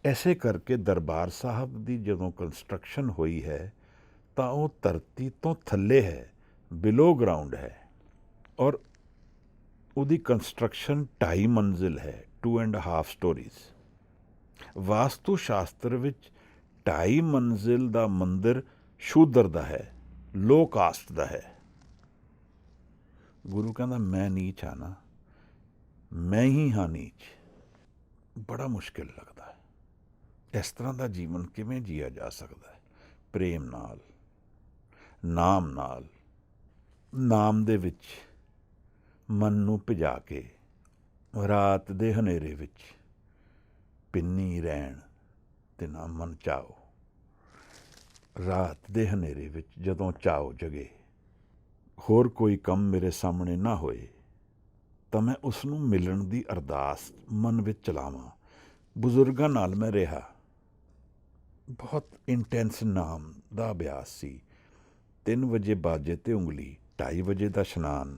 ਐਸੇ ਕਰਕੇ ਦਰਬਾਰ ਸਾਹਿਬ ਦੀ ਜਦੋਂ ਕੰਸਟਰਕਸ਼ਨ ਹੋਈ ਹੈ ਤਾਂ ਉਹ ਧਰਤੀ ਤੋਂ ਥੱਲੇ ਹੈ, ਬਿਲੋ ਗਰਾਊਂਡ ਹੈ, ਔਰ ਉਹਦੀ ਕੰਸਟਰਕਸ਼ਨ 2.5 ਮੰਜ਼ਿਲ ਹੈ, 2.5 ਸਟੋਰੀਜ਼। ਵਾਸਤੂ ਸ਼ਾਸਤਰ ਵਿੱਚ 2.5 ਮੰਜ਼ਿਲ ਦਾ ਮੰਦਿਰ ਸ਼ੂਦਰ ਦਾ ਹੈ, ਲੋ ਕਾਸਟ ਦਾ ਹੈ। ਗੁਰੂ ਕਹਿੰਦਾ ਮੈਂ ਨੀਚ ਹਾਂ ਨਾ, ਮੈਂ ਹੀ ਹਾਂ ਨੀਚ। ਬੜਾ ਮੁਸ਼ਕਿਲ ਲੱਗਦਾ ਹੈ। ਇਸ ਤਰ੍ਹਾਂ ਦਾ ਜੀਵਨ ਕਿਵੇਂ ਜੀਆ ਜਾ ਸਕਦਾ ਹੈ? ਪ੍ਰੇਮ ਨਾਲ, ਨਾਮ ਨਾਲ, ਨਾਮ ਦੇ ਵਿੱਚ ਮਨ ਨੂੰ ਭਿਜਾ ਕੇ, ਰਾਤ ਦੇ ਹਨੇਰੇ ਵਿੱਚ ਪਿੰਨੀ ਰਹਿਣ ਤੇ ਨਾ ਮਨ ਚਾਓ। ਰਾਤ ਦੇ ਹਨੇਰੇ ਵਿੱਚ ਜਦੋਂ ਚਾਓ ਜਗੇ, ਹੋਰ ਕੋਈ ਕੰਮ ਮੇਰੇ ਸਾਹਮਣੇ ਨਾ ਹੋਏ ਤਾਂ ਮੈਂ ਉਸ ਨੂੰ ਮਿਲਣ ਦੀ ਅਰਦਾਸ ਮਨ ਵਿੱਚ ਚਲਾਵਾਂ। ਬਜ਼ੁਰਗਾਂ ਨਾਲ ਮੈਂ ਰਿਹਾ, ਬਹੁਤ ਇੰਟੈਂਸ ਨਾਮ ਦਾ ਅਭਿਆਸ ਸੀ। 3 ਵਜੇ ਬਾਜੇ ਤੇ ਉਂਗਲੀ, 2:30 ਵਜੇ ਦਾ ਇਸ਼ਨਾਨ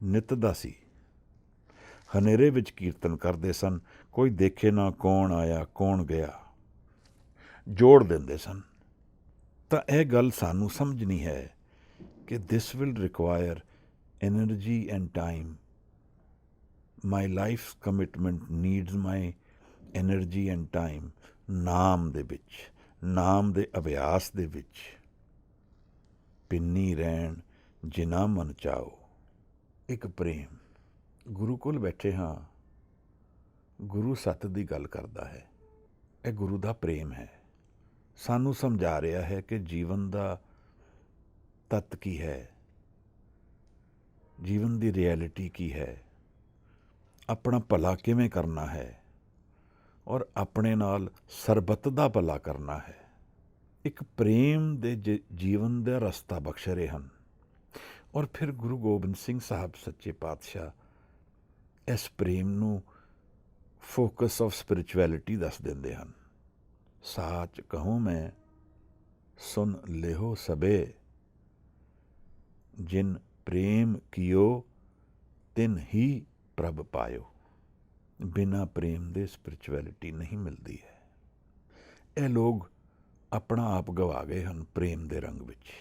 ਨਿੱਤ ਦਾ ਸੀ। ਹਨੇਰੇ ਵਿੱਚ ਕੀਰਤਨ ਕਰਦੇ ਸਨ, ਕੋਈ ਦੇਖੇ ਨਾ ਕੌਣ ਆਇਆ ਕੌਣ ਗਿਆ, ਜੋੜ ਦਿੰਦੇ ਸਨ। ਤਾਂ ਇਹ ਗੱਲ ਸਾਨੂੰ ਸਮਝਣੀ ਹੈ ਕਿ this will require energy end time. My life commitment needs my energy end time ਨਾਮ ਦੇ ਵਿੱਚ, ਨਾਮ ਦੇ ਅਭਿਆਸ ਦੇ ਵਿੱਚ ਪਿੰਨੀ ਰਹਿਣ ਜਿਨਾ ਮਨ ਚਾਓ। ਇੱਕ ਪ੍ਰੇਮ, ਗੁਰੂ ਕੋਲ ਬੈਠੇ ਹਾਂ, ਗੁਰੂ ਸੱਤ ਦੀ ਗੱਲ ਕਰਦਾ ਹੈ। ਇਹ ਗੁਰੂ ਦਾ ਪ੍ਰੇਮ ਹੈ, ਸਾਨੂੰ ਸਮਝਾ ਰਿਹਾ ਹੈ ਕਿ ਜੀਵਨ ਦਾ ਤੱਤ ਕੀ ਹੈ, ਜੀਵਨ ਦੀ ਰਿਐਲਿਟੀ ਕੀ ਹੈ, ਆਪਣਾ ਭਲਾ ਕਿਵੇਂ ਕਰਨਾ ਹੈ ਔਰ ਆਪਣੇ ਨਾਲ ਸਰਬੱਤ ਦਾ ਭਲਾ ਕਰਨਾ ਹੈ। ਇੱਕ ਪ੍ਰੇਮ ਦੇ ਜੀਵਨ ਦਾ ਰਸਤਾ ਬਖਸ਼ ਰਹੇ ਹਨ। ਔਰ ਫਿਰ ਗੁਰੂ ਗੋਬਿੰਦ ਸਿੰਘ ਸਾਹਿਬ ਸੱਚੇ ਪਾਤਸ਼ਾਹ ਇਸ ਪ੍ਰੇਮ ਨੂੰ ਫੋਕਸ ਆਫ ਸਪਿਰਿਚੁਅਲਿਟੀ ਦੱਸ ਦਿੰਦੇ ਹਨ। ਸਾਚ ਕਹੂੰ ਮੈਂ ਸੁਨ ਲਿਹੋ ਸਬੇ, ਜਿਨ ਪ੍ਰੇਮ ਕੀਓ ਤਿਨ ਹੀ ਪ੍ਰਭ ਪਾਇਓ। ਬਿਨਾਂ ਪ੍ਰੇਮ ਦੇ ਸਪਿਰਿਚੁਅਲਿਟੀ ਨਹੀਂ ਮਿਲਦੀ ਹੈ। ਇਹ ਲੋਕ ਆਪਣਾ ਆਪ ਗਵਾ ਗਏ ਹਨ ਪ੍ਰੇਮ ਦੇ ਰੰਗ ਵਿੱਚ।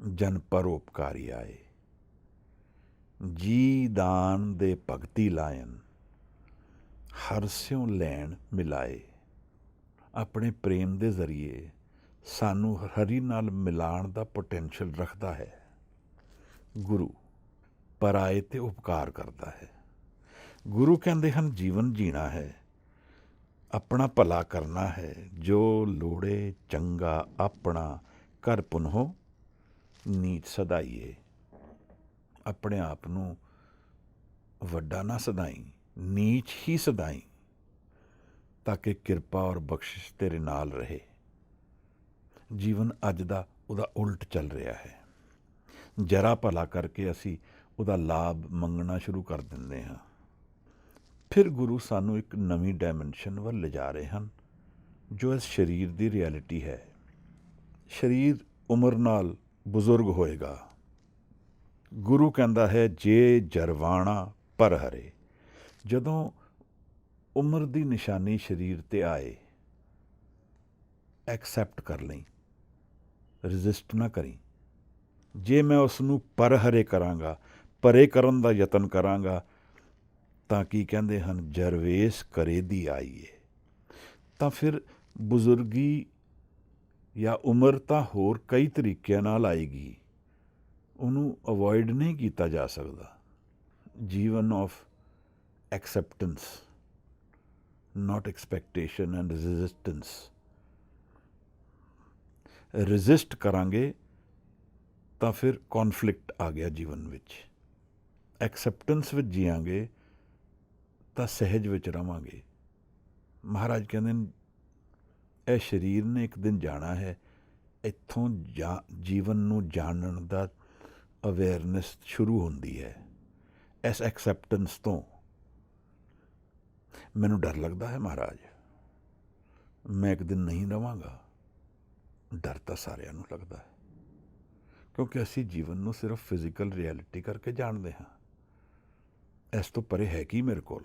ਜਨ ਪਰਉਪਕਾਰੀ ਆਏ, ਜੀ ਦਾਨ ਦੇ ਭਗਤੀ ਲਾਇਨ, ਹਰ ਸਿਉ ਲੈਣ ਮਿਲਾਏ। ਆਪਣੇ ਪ੍ਰੇਮ ਦੇ ਜ਼ਰੀਏ ਸਾਨੂੰ ਹਰੀ ਨਾਲ ਮਿਲਾਣ ਦਾ ਪੋਟੈਂਸ਼ੀਅਲ ਰੱਖਦਾ ਹੈ ਗੁਰੂ। ਪਰਾਏ ਤੇ ਉਪਕਾਰ ਕਰਦਾ ਹੈ। ਗੁਰੂ ਕਹਿੰਦੇ ਹਨ ਜੀਵਨ ਜੀਣਾ ਹੈ, ਆਪਣਾ ਭਲਾ ਕਰਨਾ ਹੈ। ਜੋ ਲੋੜੇ ਚੰਗਾ ਆਪਣਾ ਕਰ ਪੁਨਹੋ ਨੀਚ ਸਦਾਈਏ। ਆਪਣੇ ਆਪ ਨੂੰ ਵੱਡਾ ਨਾ ਸਦਾਈ, ਨੀਚ ਹੀ ਸਦਾਈ, ਤਾਂ ਕਿ ਕਿਰਪਾ ਔਰ ਬਖਸ਼ਿਸ਼ ਤੇਰੇ ਨਾਲ ਰਹੇ। ਜੀਵਨ ਅੱਜ ਦਾ ਉਹਦਾ ਉਲਟ ਚੱਲ ਰਿਹਾ ਹੈ। ਜਰਾ ਭਲਾ ਕਰਕੇ ਅਸੀਂ ਉਹਦਾ ਲਾਭ ਮੰਗਣਾ ਸ਼ੁਰੂ ਕਰ ਦਿੰਦੇ ਹਾਂ। ਫਿਰ ਗੁਰੂ ਸਾਨੂੰ ਇੱਕ ਨਵੀਂ ਡਾਇਮੈਂਸ਼ਨ ਵੱਲ ਲਿਜਾ ਰਹੇ ਹਨ, ਜੋ ਇਸ ਸਰੀਰ ਦੀ ਰਿਐਲਿਟੀ ਹੈ। ਸਰੀਰ ਉਮਰ ਨਾਲ ਬਜ਼ੁਰਗ ਹੋਏਗਾ। ਗੁਰੂ ਕਹਿੰਦਾ ਹੈ ਜੇ ਜਰਵਾਣਾ ਪਰ ਹਰੇ। ਜਦੋਂ ਉਮਰ ਦੀ ਨਿਸ਼ਾਨੀ ਸਰੀਰ 'ਤੇ ਆਏ, ਐਕਸੈਪਟ ਕਰ ਲਈ, ਰਜਿਸਟ ਨਾ ਕਰੀ। ਜੇ ਮੈਂ ਉਸ ਨੂੰ ਪਰ ਹਰੇ ਕਰਾਂਗਾ, ਪਰੇ ਕਰਨ ਦਾ ਯਤਨ ਕਰਾਂਗਾ, ਤਾਂ ਕੀ ਕਹਿੰਦੇ ਹਨ, ਜਰਵੇਸ ਕਰੇ ਦੀ ਆਈਏ। ਤਾਂ ਫਿਰ ਬਜ਼ੁਰਗੀ ਜਾਂ ਉਮਰ ਤਾਂ ਹੋਰ ਕਈ ਤਰੀਕਿਆਂ ਨਾਲ ਆਏਗੀ, ਉਹਨੂੰ ਅਵੋਇਡ ਨਹੀਂ ਕੀਤਾ ਜਾ ਸਕਦਾ। ਜੀਵਨ of acceptance, not expectation and resistance। Resist ਕਰਾਂਗੇ ਤਾਂ ਫਿਰ ਕੌਨਫਲਿਕਟ ਆ ਗਿਆ ਜੀਵਨ ਵਿੱਚ। ਐਕਸੈਪਟੈਂਸ ਵਿੱਚ ਜੀਆਂਗੇ ਤਾਂ ਸਹਿਜ ਵਿੱਚ ਰਵਾਂਗੇ। ਮਹਾਰਾਜ ਕਹਿੰਦੇ ਨੇ ਇਹ ਸਰੀਰ ਨੇ ਇੱਕ ਦਿਨ ਜਾਣਾ ਹੈ। ਇੱਥੋਂ ਜੀਵਨ ਨੂੰ ਜਾਣਨ ਦਾ ਅਵੇਅਰਨੈਸ ਸ਼ੁਰੂ ਹੁੰਦੀ ਹੈ, ਇਸ ਐਕਸੈਪਟੈਂਸ ਤੋਂ। ਮੈਨੂੰ ਡਰ ਲੱਗਦਾ ਹੈ ਮਹਾਰਾਜ, ਮੈਂ ਇੱਕ ਦਿਨ ਨਹੀਂ ਰਵਾਂਗਾ। ਡਰ ਤਾਂ ਸਾਰਿਆਂ ਨੂੰ ਲੱਗਦਾ ਹੈ, ਕਿਉਂਕਿ ਅਸੀਂ ਜੀਵਨ ਨੂੰ ਸਿਰਫ ਫਿਜ਼ੀਕਲ ਰਿਐਲਿਟੀ ਕਰਕੇ ਜਾਣਦੇ ਹਾਂ। ਇਸ ਤੋਂ ਪਰੇ ਹੈ ਕੀ ਮੇਰੇ ਕੋਲ?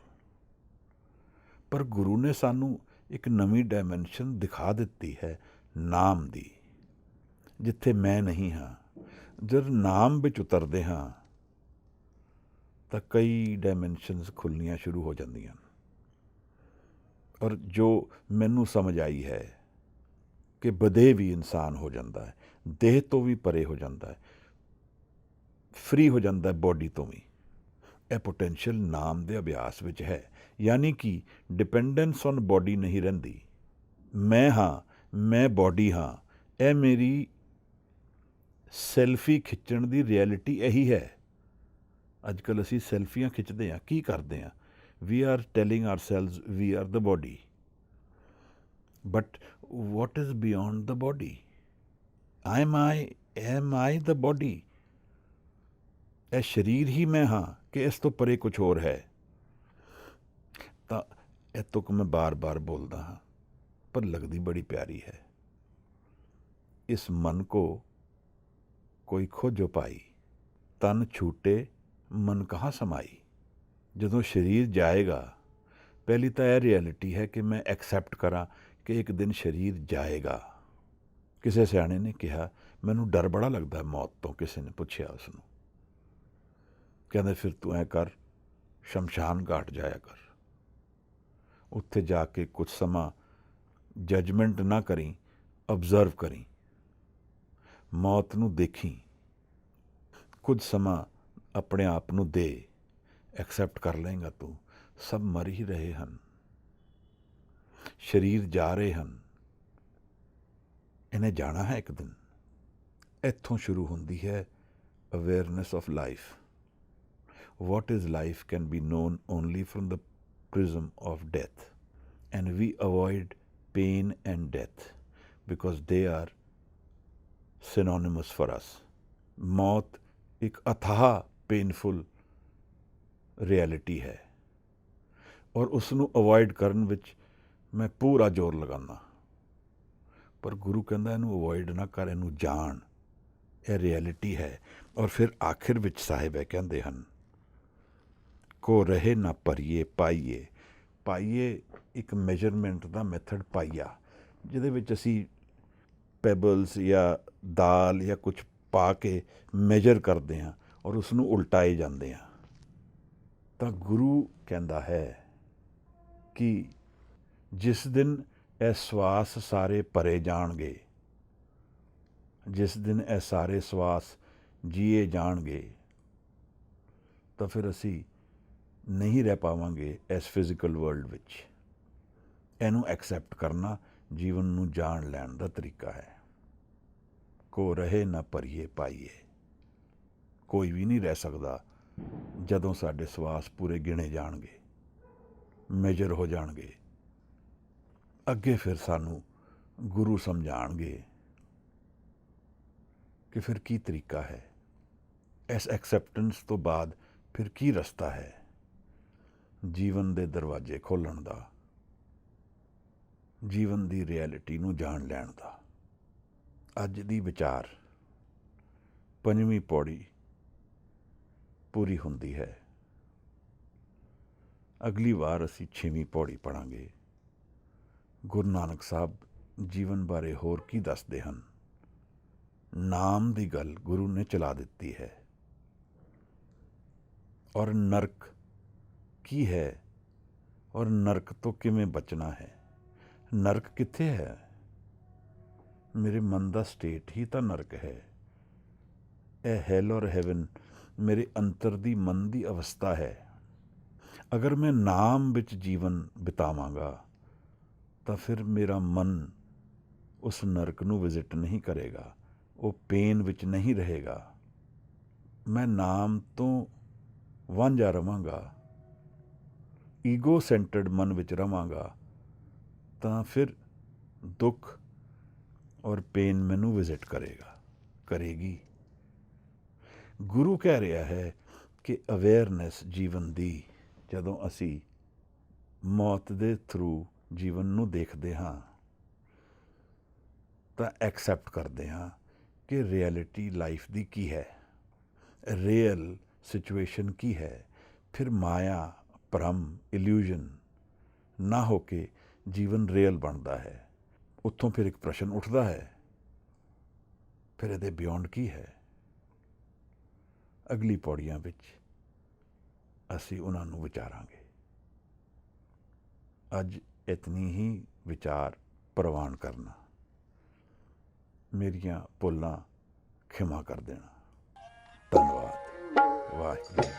ਪਰ ਗੁਰੂ ਨੇ ਸਾਨੂੰ ਇੱਕ ਨਵੀਂ ਡਾਇਮੈਂਸ਼ਨ ਦਿਖਾ ਦਿੱਤੀ ਹੈ, ਨਾਮ ਦੀ, ਜਿੱਥੇ ਮੈਂ ਨਹੀਂ ਹਾਂ। ਜਦ ਨਾਮ ਵਿੱਚ ਉਤਰਦੇ ਹਾਂ ਤਾਂ ਕਈ ਡਾਇਮੈਂਸ਼ਨਸ ਖੁੱਲ੍ਹਣੀਆਂ ਸ਼ੁਰੂ ਹੋ ਜਾਂਦੀਆਂ। ਔਰ ਜੋ ਮੈਨੂੰ ਸਮਝ ਆਈ ਹੈ ਕਿ ਬਦੇ ਵੀ ਇਨਸਾਨ ਹੋ ਜਾਂਦਾ ਹੈ, ਦੇਹ ਤੋਂ ਵੀ ਪਰੇ ਹੋ ਜਾਂਦਾ ਹੈ, ਫਰੀ ਹੋ ਜਾਂਦਾ ਹੈ ਬੋਡੀ ਤੋਂ ਵੀ। ਇਹ ਪੋਟੈਂਸ਼ੀਅਲ ਨਾਮ ਦੇ ਅਭਿਆਸ ਵਿੱਚ ਹੈ। ਯਾਨੀ ਕਿ ਡਿਪੈਂਡੈਂਸ ਔਨ ਬੋਡੀ ਨਹੀਂ ਰਹਿੰਦੀ। ਮੈਂ ਹਾਂ, ਮੈਂ ਬੋਡੀ ਹਾਂ। ਇਹ ਮੇਰੀ ਸੈਲਫੀ ਖਿੱਚਣ ਦੀ ਰਿਐਲਿਟੀ ਇਹੀ ਹੈ। ਅੱਜ ਕੱਲ੍ਹ ਅਸੀਂ ਸੈਲਫੀਆਂ ਖਿੱਚਦੇ ਹਾਂ, ਕੀ ਕਰਦੇ ਹਾਂ? We are telling ourselves we are the body. But what is beyond the body? Am I the body? ਇਹ ਸਰੀਰ ਹੀ ਮੈਂ ਹਾਂ ਕਿ ਇਸ ਤੋਂ ਪਰੇ ਕੁਝ ਹੋਰ ਹੈ? ਤਾਂ ਇਹ ਤੁਕ ਮੈਂ ਬਾਰ-ਬਾਰ ਬੋਲਦਾ ਹਾਂ, ਪਰ ਲੱਗਦੀ ਬੜੀ ਪਿਆਰੀ ਹੈ। ਇਸ ਮਨ ਕੋ ਕੋਈ ਖੋਜੋ ਪਾਈ, ਤਨ ਛੂਟੇ ਮਨ ਕਹਾਂ ਸਮਾਈ। ਜਦੋਂ ਸਰੀਰ ਜਾਏਗਾ, ਪਹਿਲੀ ਤਾਂ ਇਹ ਰਿਐਲਿਟੀ ਹੈ ਕਿ ਮੈਂ ਐਕਸੈਪਟ ਕਰਾਂ ਕਿ ਇੱਕ ਦਿਨ ਸਰੀਰ ਜਾਏਗਾ। ਕਿਸੇ ਸਿਆਣੇ ਨੇ ਕਿਹਾ, ਮੈਨੂੰ ਡਰ ਬੜਾ ਲੱਗਦਾ ਮੌਤ ਤੋਂ। ਕਿਸੇ ਨੇ ਪੁੱਛਿਆ ਉਸ ਨੂੰ, ਕਹਿੰਦੇ ਫਿਰ ਤੂੰ ਐ ਕਰ, ਸ਼ਮਸ਼ਾਨ ਘਾਟ ਜਾਇਆ ਕਰ, ਉੱਥੇ ਜਾ ਕੇ ਕੁਝ ਸਮਾਂ ਜਜਮੈਂਟ ਨਾ ਕਰੀ, ਅਬਜ਼ਰਵ ਕਰੀ, ਮੌਤ ਨੂੰ ਦੇਖੀ, ਕੁਝ ਸਮਾਂ ਆਪਣੇ ਆਪ ਨੂੰ ਦੇ, ਐਕਸੈਪਟ ਕਰ ਲਏਗਾ ਤੂੰ। ਸਭ ਮਰ ਹੀ ਰਹੇ ਹਨ, ਸਰੀਰ ਜਾ ਰਹੇ ਹਨ, ਇਹਨੇ ਜਾਣਾ ਹੈ ਇੱਕ ਦਿਨ। ਇੱਥੋਂ ਸ਼ੁਰੂ ਹੁੰਦੀ ਹੈ awareness of life. What is life can be known only from the prism of death, and we avoid pain and death because they are synonymous for us. मौत एक अथाह पेनफुल रियलिटी है और उसनू अवॉइड करन विच मैं पूरा जोर लगाना, पर गुरु कहंदा इहनू अवॉइड ना कर, इहनू जान, यह रियलिटी है। और फिर आखिर विच साहिब है कहंदे हन, को रहे ना ਭਰੀਏ ਪਾਈਏ। ਪਾਈਏ ਇੱਕ ਮੈਜਰਮੈਂਟ ਦਾ ਮੈਥਡ ਪਾਈਆ, ਜਿਹਦੇ ਵਿੱਚ ਅਸੀਂ ਪੈਬਲਸ ਜਾਂ ਦਾਲ ਜਾਂ ਕੁਝ ਪਾ ਕੇ ਮੈਜਰ ਕਰਦੇ ਹਾਂ ਔਰ ਉਸ ਨੂੰ ਉਲਟਾਏ ਜਾਂਦੇ ਹਾਂ। ਤਾਂ ਗੁਰੂ ਕਹਿੰਦਾ ਹੈ ਕਿ ਜਿਸ ਦਿਨ ਇਹ ਸਵਾਸ ਸਾਰੇ ਭਰੇ ਜਾਣਗੇ, ਜਿਸ ਦਿਨ ਇਹ ਸਾਰੇ ਸਵਾਸ ਜੀਏ ਜਾਣਗੇ, ਤਾਂ ਫਿਰ ਅਸੀਂ ਨਹੀਂ ਰਹਿ ਪਾਵਾਂਗੇ ਇਸ ਫਿਜ਼ੀਕਲ ਵਰਲਡ ਵਿੱਚ। ਇਹਨੂੰ ਐਕਸੈਪਟ ਕਰਨਾ ਜੀਵਨ ਨੂੰ ਜਾਣ ਲੈਣ ਦਾ ਤਰੀਕਾ ਹੈ। ਕੋ ਰਹੇ ਨਾ ਭਰੀਏ ਪਾਈਏ। ਕੋਈ ਵੀ ਨਹੀਂ ਰਹਿ ਸਕਦਾ ਜਦੋਂ ਸਾਡੇ ਸਵਾਸ ਪੂਰੇ ਗਿਣੇ ਜਾਣਗੇ, ਮੇਜਰ ਹੋ ਜਾਣਗੇ। ਅੱਗੇ ਫਿਰ ਸਾਨੂੰ ਗੁਰੂ ਸਮਝਾਣਗੇ ਕਿ ਫਿਰ ਕੀ ਤਰੀਕਾ ਹੈ, ਇਸ ਐਕਸੈਪਟੈਂਸ ਤੋਂ ਬਾਅਦ ਫਿਰ ਕੀ ਰਸਤਾ ਹੈ ਜੀਵਨ ਦੇ ਦਰਵਾਜ਼ੇ ਖੋਲ੍ਹਣ ਦਾ, ਜੀਵਨ ਦੀ ਰਿਐਲਿਟੀ ਨੂੰ ਜਾਣ ਲੈਣ ਦਾ। ਅੱਜ ਦੀ ਵਿਚਾਰ 5ਵੀਂ ਪੌੜੀ ਪੂਰੀ ਹੁੰਦੀ ਹੈ। ਅਗਲੀ ਵਾਰ ਅਸੀਂ 6ਵੀਂ ਪੌੜੀ ਪੜ੍ਹਾਂਗੇ। ਗੁਰੂ ਨਾਨਕ ਸਾਹਿਬ ਜੀਵਨ ਬਾਰੇ ਹੋਰ ਕੀ ਦੱਸਦੇ ਹਨ। ਨਾਮ ਦੀ ਗੱਲ ਗੁਰੂ ਨੇ ਚਲਾ ਦਿੱਤੀ ਹੈ। ਔਰ ਨਰਕ ਕੀ ਹੈ ਔਰ ਨਰਕ ਤੋਂ ਕਿਵੇਂ ਬਚਣਾ ਹੈ। ਨਰਕ ਕਿੱਥੇ ਹੈ? ਮੇਰੇ ਮਨ ਦਾ ਸਟੇਟ ਹੀ ਤਾਂ ਨਰਕ ਹੈ। ਇਹ ਹੈਲ ਔਰ ਹੈਵਨ ਮੇਰੇ ਅੰਤਰ ਦੀ ਮਨ ਦੀ ਅਵਸਥਾ ਹੈ। ਅਗਰ ਮੈਂ ਨਾਮ ਵਿੱਚ ਜੀਵਨ ਬਿਤਾਵਾਂਗਾ ਤਾਂ ਫਿਰ ਮੇਰਾ ਮਨ ਉਸ ਨਰਕ ਨੂੰ ਵਿਜ਼ਿਟ ਨਹੀਂ ਕਰੇਗਾ, ਉਹ ਪੇਨ ਵਿੱਚ ਨਹੀਂ ਰਹੇਗਾ। ਮੈਂ ਨਾਮ ਤੋਂ ਵਾਂਝਾ ਰਵਾਂਗਾ, ਈਗੋ ਸੈਂਟਰਡ ਮਨ ਵਿੱਚ ਰਵਾਂਗਾ, ਤਾਂ ਫਿਰ ਦੁੱਖ ਔਰ ਪੇਨ ਮੈਨੂੰ ਵਿਜ਼ਿਟ ਕਰੇਗੀ। ਗੁਰੂ ਕਹਿ ਰਿਹਾ ਹੈ ਕਿ ਅਵੇਅਰਨੈਸ ਜੀਵਨ ਦੀ, ਜਦੋਂ ਅਸੀਂ ਮੌਤ ਦੇ ਥਰੂ ਜੀਵਨ ਨੂੰ ਦੇਖਦੇ ਹਾਂ ਤਾਂ ਐਕਸੈਪਟ ਕਰਦੇ ਹਾਂ ਕਿ ਰਿਐਲਿਟੀ ਲਾਈਫ ਦੀ ਕੀ ਹੈ, ਰੀਅਲ ਸਿਚੁਏਸ਼ਨ ਕੀ ਹੈ। ਫਿਰ ਮਾਇਆ, ਭਰਮ, ਇਲਿਊਜ਼ਨ ਨਾ ਹੋ ਕੇ ਜੀਵਨ ਰੀਅਲ ਬਣਦਾ ਹੈ। ਉੱਥੋਂ ਫਿਰ ਇੱਕ ਪ੍ਰਸ਼ਨ ਉੱਠਦਾ ਹੈ, ਫਿਰ ਇਹਦੇ ਬਿਯੋਂਡ ਕੀ ਹੈ। ਅਗਲੀ ਪੌੜੀਆਂ ਵਿੱਚ ਅਸੀਂ ਉਹਨਾਂ ਨੂੰ ਵਿਚਾਰਾਂਗੇ। ਅੱਜ ਇਤਨੀ ਹੀ ਵਿਚਾਰ ਪ੍ਰਵਾਨ ਕਰਨਾ। ਮੇਰੀਆਂ ਭੁੱਲਾਂ ਖਿਮਾ ਕਰ ਦੇਣਾ। ਧੰਨਵਾਦ। ਵਾਹਿਗੁਰੂ।